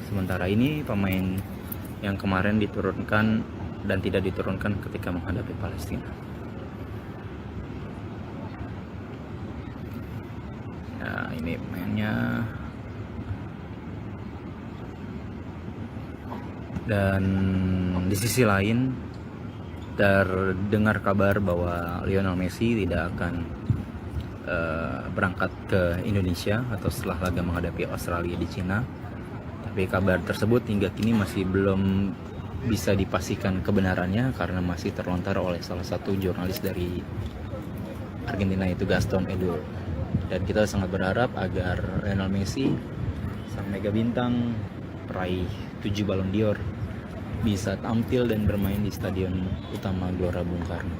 S1: Sementara ini pemain yang kemarin diturunkan dan tidak diturunkan ketika menghadapi Palestina. Nah, ini pemainnya. Dan di sisi lain terdengar kabar bahwa Lionel Messi tidak akan berangkat ke Indonesia atau setelah laga menghadapi Australia di Cina. Tapi kabar tersebut hingga kini masih belum bisa dipastikan kebenarannya karena masih terlontar oleh salah satu jurnalis dari Argentina, itu Gaston Edul. Dan kita sangat berharap agar Lionel Messi, sang mega bintang peraih 7 Ballon d'Or, bisa tampil dan bermain di Stadion Utama Gelora Bung Karno.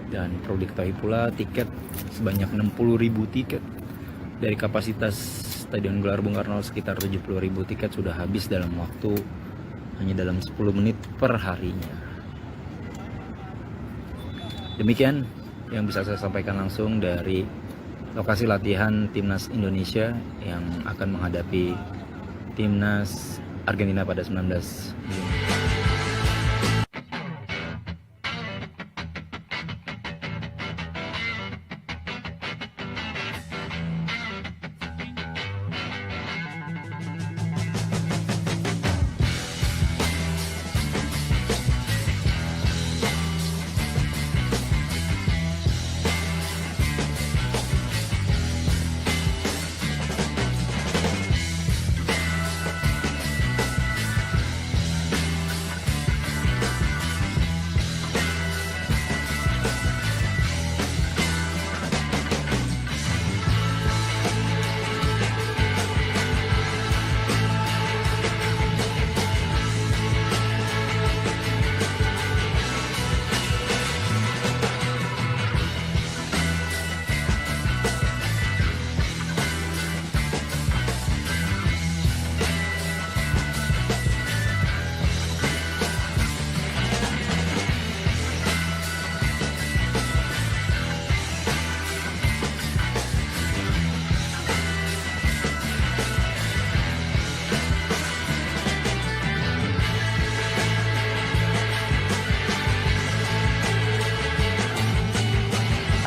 S1: Dan perlu diketahui pula tiket sebanyak 60.000 tiket dari kapasitas Stadion Gelora Bung Karno sekitar 70.000 tiket sudah habis dalam waktu hanya dalam 10 menit per harinya. Demikian yang bisa saya sampaikan langsung dari lokasi latihan timnas Indonesia yang akan menghadapi timnas Argentina pada 19 Juni.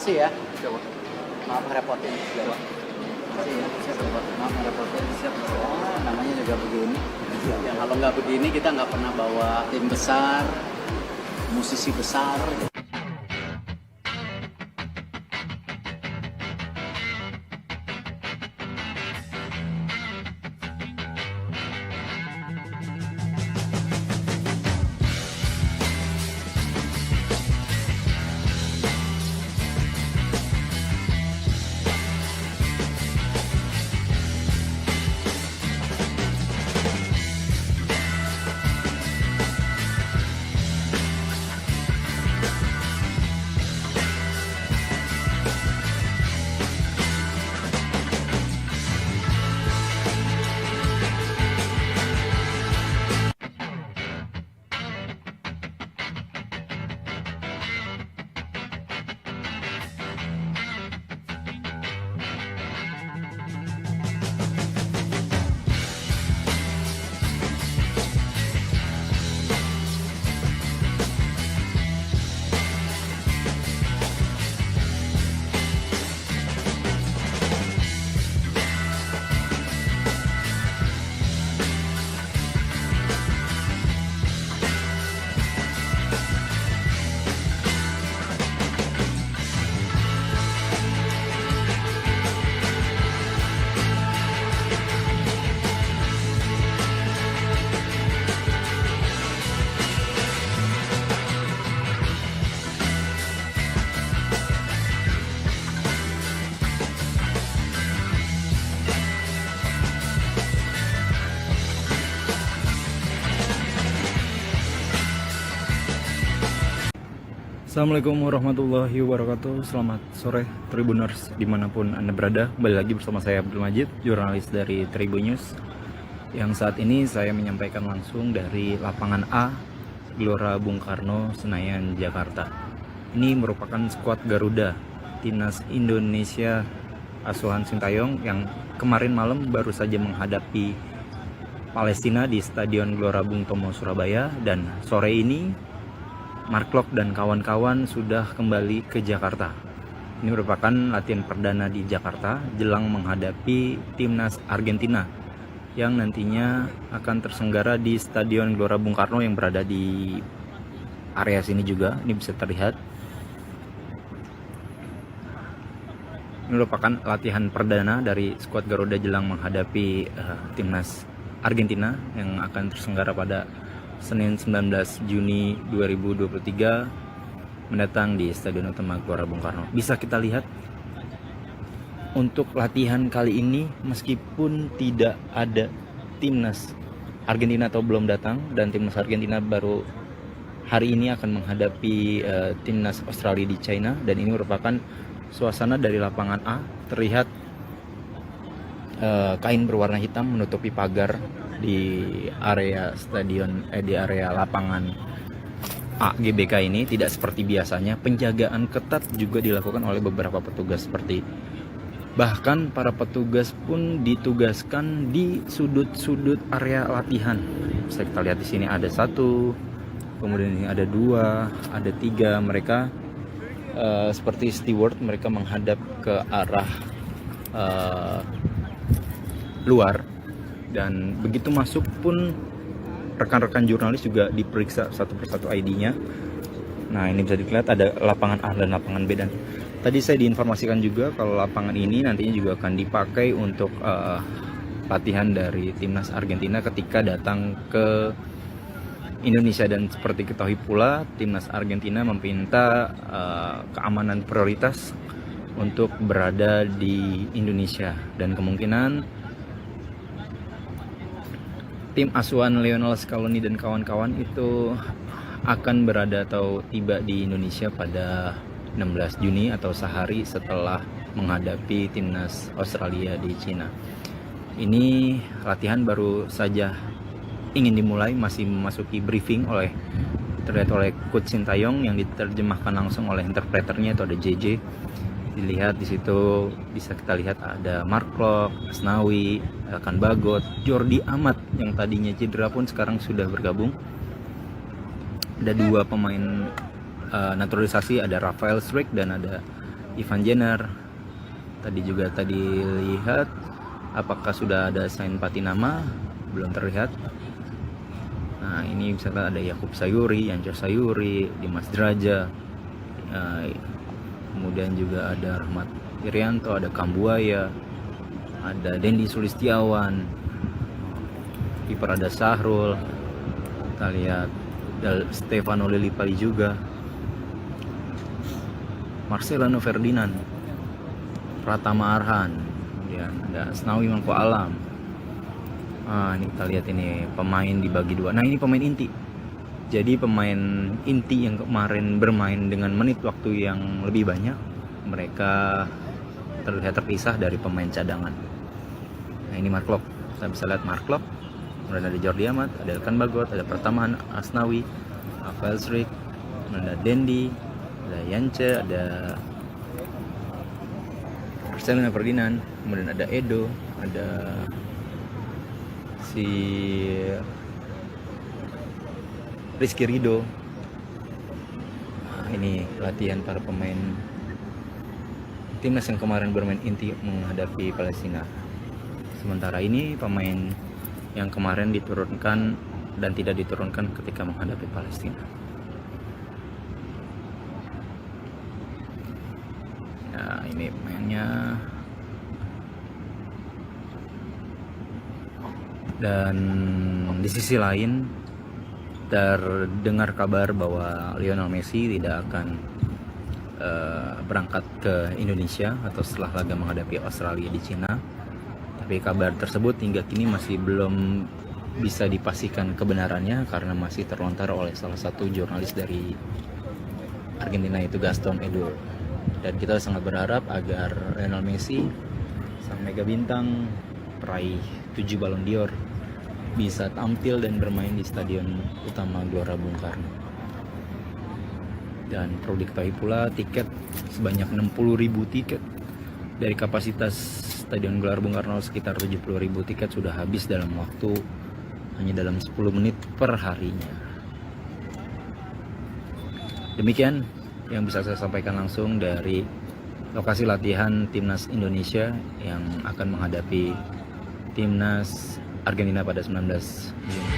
S5: Ya, maaf ngerepotin segala. Maaf ngerepotin, siap. Namanya juga begini. Ya, kalau nggak begini kita nggak pernah bawa tim besar, musisi besar.
S1: Assalamualaikum warahmatullahi wabarakatuh. Selamat sore Tribuners dimanapun Anda berada. Kembali lagi bersama saya Abdul Majid, jurnalis dari Tribun News. Yang saat ini saya menyampaikan langsung dari lapangan A Gelora Bung Karno, Senayan, Jakarta. Ini merupakan skuad Garuda Timnas Indonesia asuhan Sintayong yang kemarin malam baru saja menghadapi Palestina di Stadion Gelora Bung Tomo, Surabaya, dan sore ini Mark Klok dan kawan-kawan sudah kembali ke Jakarta. Ini merupakan latihan perdana di Jakarta jelang menghadapi Timnas Argentina yang nantinya akan terselenggara di Stadion Gelora Bung Karno yang berada di area sini juga. Ini bisa terlihat. Ini merupakan latihan perdana dari skuad Garuda jelang menghadapi Timnas Argentina yang akan terselenggara pada Senin 19 Juni 2023 mendatang di Stadion Utama Gelora Bung Karno. Bisa kita lihat untuk latihan kali ini meskipun tidak ada Timnas Argentina atau belum datang, dan Timnas Argentina baru hari ini akan menghadapi Timnas Australia di China, dan ini merupakan suasana dari lapangan A. Terlihat kain berwarna hitam menutupi pagar di area stadion di area lapangan A GBK ini. Tidak seperti biasanya, penjagaan ketat juga dilakukan oleh beberapa petugas, seperti bahkan para petugas pun ditugaskan di sudut-sudut area latihan. Bisa kita lihat di sini ada 1, kemudian ini ada 2, ada 3. Mereka seperti steward, mereka menghadap ke arah luar, dan begitu masuk pun rekan-rekan jurnalis juga diperiksa satu persatu ID-nya. Nah, ini bisa dilihat ada lapangan A dan lapangan B, dan tadi saya diinformasikan juga kalau lapangan ini nantinya juga akan dipakai untuk latihan dari Timnas Argentina ketika datang ke Indonesia. Dan seperti ketahui pula, Timnas Argentina meminta keamanan prioritas untuk berada di Indonesia, dan kemungkinan tim asuhan Lionel Scaloni dan kawan-kawan itu akan berada atau tiba di Indonesia pada 16 Juni atau sehari setelah menghadapi Timnas Australia di Cina. Ini latihan baru saja ingin dimulai, masih memasuki briefing terlihat oleh Coach Sintayong yang diterjemahkan langsung oleh interpreternya, itu ada JJ. Dilihat di situ bisa kita lihat ada Mark Klok, Asnawi, Elkan Bagot, Jordi Amat yang tadinya cedera pun sekarang sudah bergabung. Ada 2 pemain naturalisasi, ada Rafael Struijk dan ada Ivan Jenner. Tadi lihat apakah sudah ada sign patinama, belum terlihat. Nah, ini bisa kita ada Yakub Sayuri, Yancer Sayuri, Dimas Draja, kemudian juga ada Rahmat Irianto, ada Kambuaya, ada Dendi Sulistiawan, kiper ada Sahrul, kita lihat Stefano Lillipali juga, Marcelino Ferdinand, Pratama Arhan, kemudian ada Asnawi Mangko Alam. Ini kita lihat ini pemain dibagi 2. Nah, ini pemain inti. Jadi pemain inti yang kemarin bermain dengan menit waktu yang lebih banyak, mereka terlihat terpisah dari pemain cadangan. Nah, ini Mark Klok. Kita bisa lihat Mark Klok. Kemudian ada Jordi Amat, ada Elkan Bagot, ada Pratama Asnawi, Rafael Struijk, ada Dendi, ada Yance, ada Marcelino Ferdinand, kemudian ada Edo, ada si Rizky Ridho. Nah, ini latihan para pemain timnas yang kemarin bermain inti menghadapi Palestina. Sementara ini pemain yang kemarin diturunkan dan tidak diturunkan ketika menghadapi Palestina. Nah, ini pemainnya. Dan di sisi lain terdengar kabar bahwa Lionel Messi tidak akan berangkat ke Indonesia atau setelah laga menghadapi Australia di Cina. Tapi kabar tersebut hingga kini masih belum bisa dipastikan kebenarannya karena masih terlontar oleh salah satu jurnalis dari Argentina itu Gaston Edul. Dan kita sangat berharap agar Lionel Messi, sang mega bintang peraih 7 Ballon d'Or, bisa tampil dan bermain di stadion utama Gelora Bung Karno. Dan perlu diketahui pula tiket sebanyak 60.000 tiket dari kapasitas stadion Gelora Bung Karno sekitar 70.000 tiket sudah habis dalam waktu hanya dalam 10 menit per harinya. Demikian yang bisa saya sampaikan langsung dari lokasi latihan timnas Indonesia yang akan menghadapi timnas Argentina pada 19 Juni.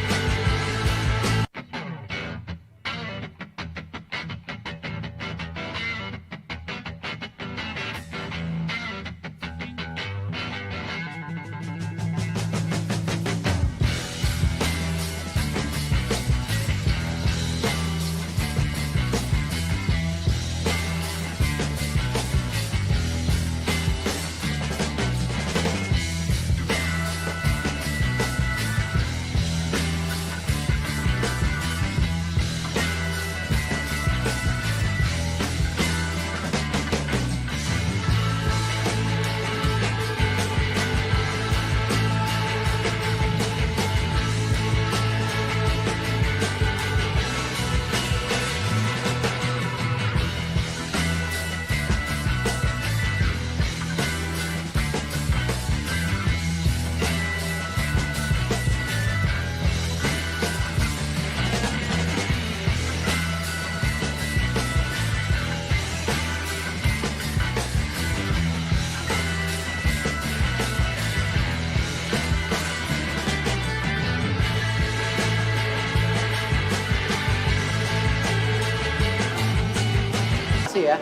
S5: Makasih ya.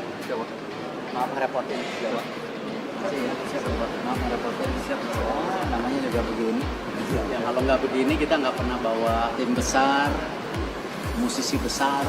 S5: Maaf ngerepotin. Makasih ya. Siap, Pak. Maaf ngerepotin. Siap. Oh, namanya juga begini. Ya kalau nggak begini kita nggak pernah bawa tim besar, musisi besar.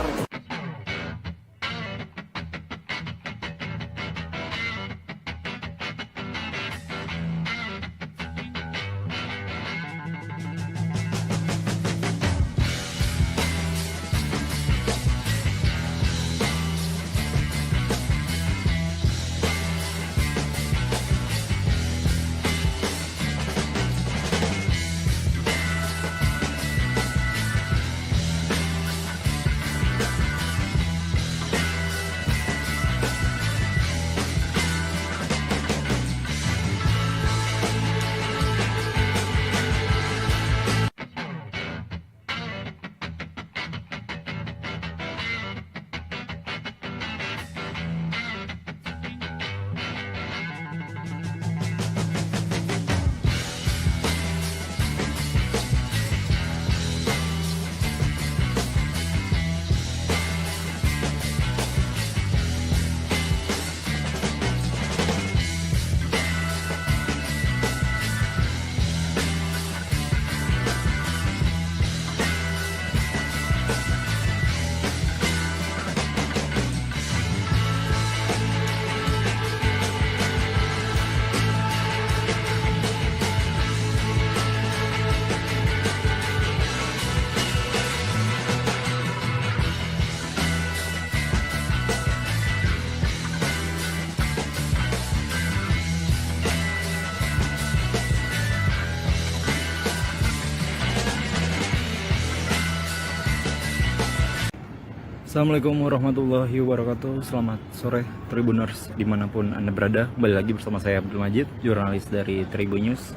S1: Assalamualaikum warahmatullahi wabarakatuh. Selamat sore Tribuners dimanapun Anda berada. Kembali lagi bersama saya Abdul Majid, jurnalis dari Tribun News,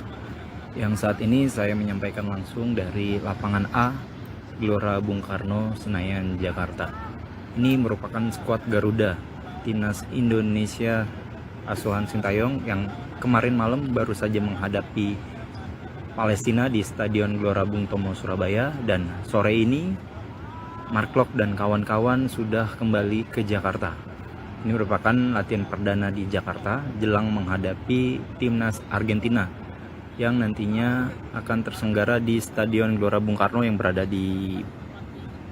S1: yang saat ini saya menyampaikan langsung dari lapangan A Gelora Bung Karno, Senayan, Jakarta. Ini merupakan skuad Garuda timnas Indonesia asuhan Sintayong yang kemarin malam baru saja menghadapi Palestina di Stadion Gelora Bung Tomo, Surabaya, dan sore ini Mark Klok dan kawan-kawan sudah kembali ke Jakarta. Ini merupakan latihan perdana di Jakarta jelang menghadapi timnas Argentina yang nantinya akan terselenggara di Stadion Gelora Bung Karno yang berada di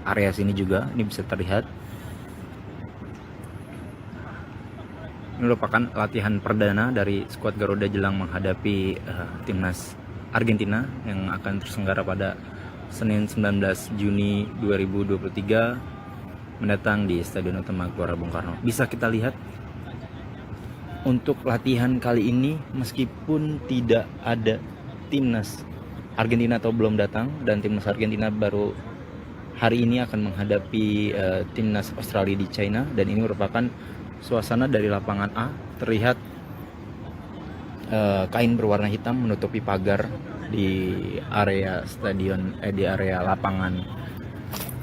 S1: area sini juga. Ini bisa terlihat. Ini merupakan latihan perdana dari skuad Garuda jelang menghadapi timnas Argentina yang akan terselenggara pada Senin 19 Juni 2023 mendatang di Stadion Utama Gelora Bung Karno. Bisa kita lihat untuk latihan kali ini meskipun tidak ada timnas Argentina atau belum datang, dan timnas Argentina baru hari ini akan menghadapi timnas Australia di China, dan ini merupakan suasana dari lapangan A. Terlihat kain berwarna hitam menutupi pagar di area stadion di area lapangan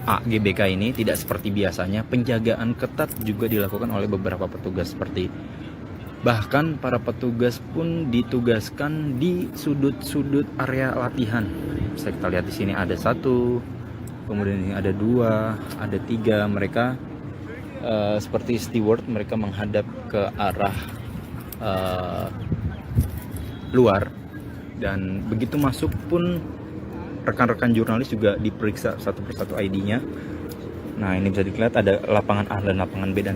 S1: A GBK ini. Tidak seperti biasanya, penjagaan ketat juga dilakukan oleh beberapa petugas, seperti bahkan para petugas pun ditugaskan di sudut-sudut area latihan. Bisa kita lihat di sini ada 1, kemudian ini ada 2, ada 3. Mereka seperti steward, mereka menghadap ke arah luar, dan begitu masuk pun rekan-rekan jurnalis juga diperiksa satu persatu ID-nya. Nah, ini bisa dilihat ada lapangan A dan lapangan B, dan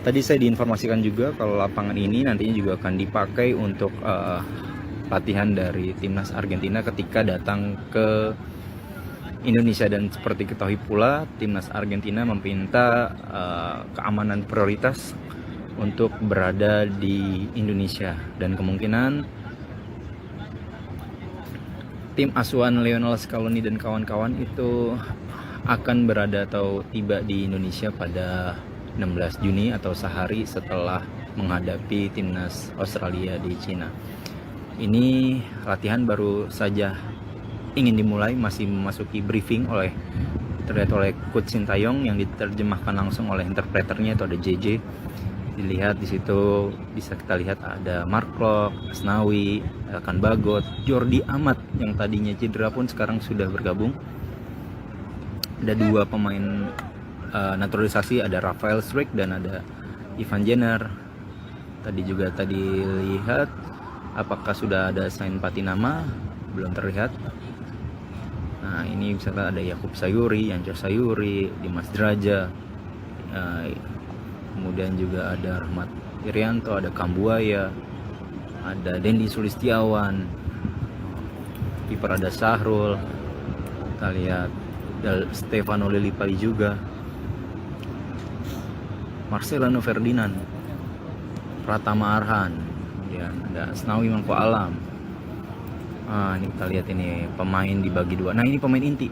S1: tadi saya diinformasikan juga kalau lapangan ini nantinya juga akan dipakai untuk latihan dari timnas Argentina ketika datang ke Indonesia. Dan seperti ketahui pula, timnas Argentina meminta keamanan prioritas untuk berada di Indonesia, dan kemungkinan tim asuhan Lionel Scaloni dan kawan-kawan itu akan berada atau tiba di Indonesia pada 16 Juni atau sehari setelah menghadapi timnas Australia di Cina. Ini latihan baru saja ingin dimulai, masih memasuki briefing terlihat oleh Coach Sintayong yang diterjemahkan langsung oleh interpreternya, itu ada JJ. Dilihat di situ bisa kita lihat ada Mark Klok, Asnawi, Elkan Bagot, Jordi Amat yang tadinya cedera pun sekarang sudah bergabung. Ada 2 pemain naturalisasi, ada Rafael Struijk dan ada Ivan Jenner. Tadi lihat apakah sudah ada sign patinama, belum terlihat. Nah, ini bisa ada Yakub Sayuri, Yancer Sayuri, Dimas Draja, kemudian juga ada Rahmat Irianto, ada Kambuaya, ada Dendi Sulistiawan, kiper ada Sahrul, kita lihat Stefano Lillipali juga, Marcelino Ferdinand, Pratama Arhan, kemudian ada Asnawi Mangko Alam. Ini kita lihat ini pemain dibagi 2. Nah, ini pemain inti.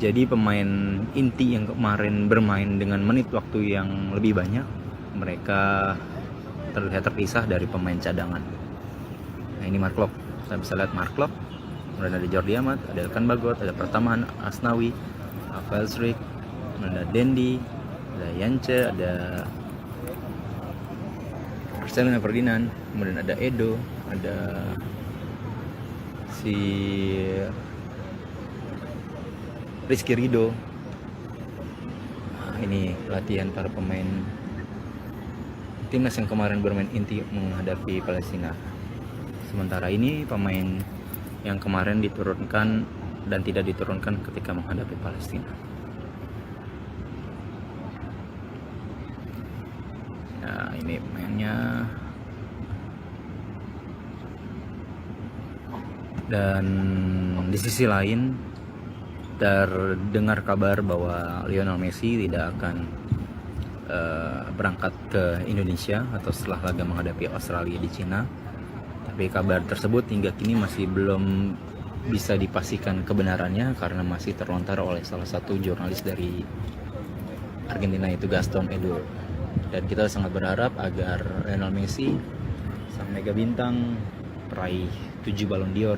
S1: Jadi pemain inti yang kemarin bermain dengan menit waktu yang lebih banyak, mereka terlihat terpisah dari pemain cadangan. Nah, ini Mark Klok, kita bisa lihat Mark Klok, kemudian ada Jordi Amat, ada Elkan Bagot, ada Pratama Asnawi, Rafael Struijk, ada Dendi, ada Yance, ada Marcelino Ferdinand, kemudian ada Edo, ada si Rizky Ridho. Nah, ini latihan para pemain timnas yang kemarin bermain inti menghadapi Palestina. Sementara ini pemain yang kemarin diturunkan dan tidak diturunkan ketika menghadapi Palestina. Nah, ini pemainnya. Dan di sisi lain terdengar kabar bahwa Lionel Messi tidak akan berangkat ke Indonesia atau setelah laga menghadapi Australia di Cina. Tapi kabar tersebut hingga kini masih belum bisa dipastikan kebenarannya karena masih terlontar oleh salah satu jurnalis dari Argentina, yaitu Gaston Edo. Dan kita sangat berharap agar Lionel Messi, sang mega bintang peraih 7 Ballon d'Or,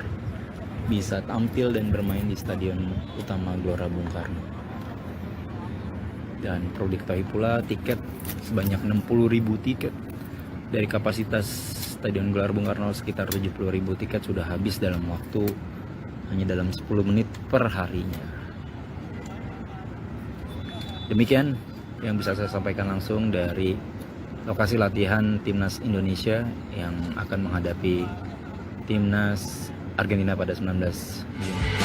S1: bisa tampil dan bermain di Stadion Utama Gelora Bung Karno. Dan perlu diketahui pula, tiket sebanyak 60.000 tiket dari kapasitas Stadion Gelora Bung Karno sekitar 70.000 tiket sudah habis dalam waktu hanya dalam 10 menit per harinya. Demikian yang bisa saya sampaikan langsung dari lokasi latihan timnas Indonesia yang akan menghadapi timnas Argentina pada 19 Juni.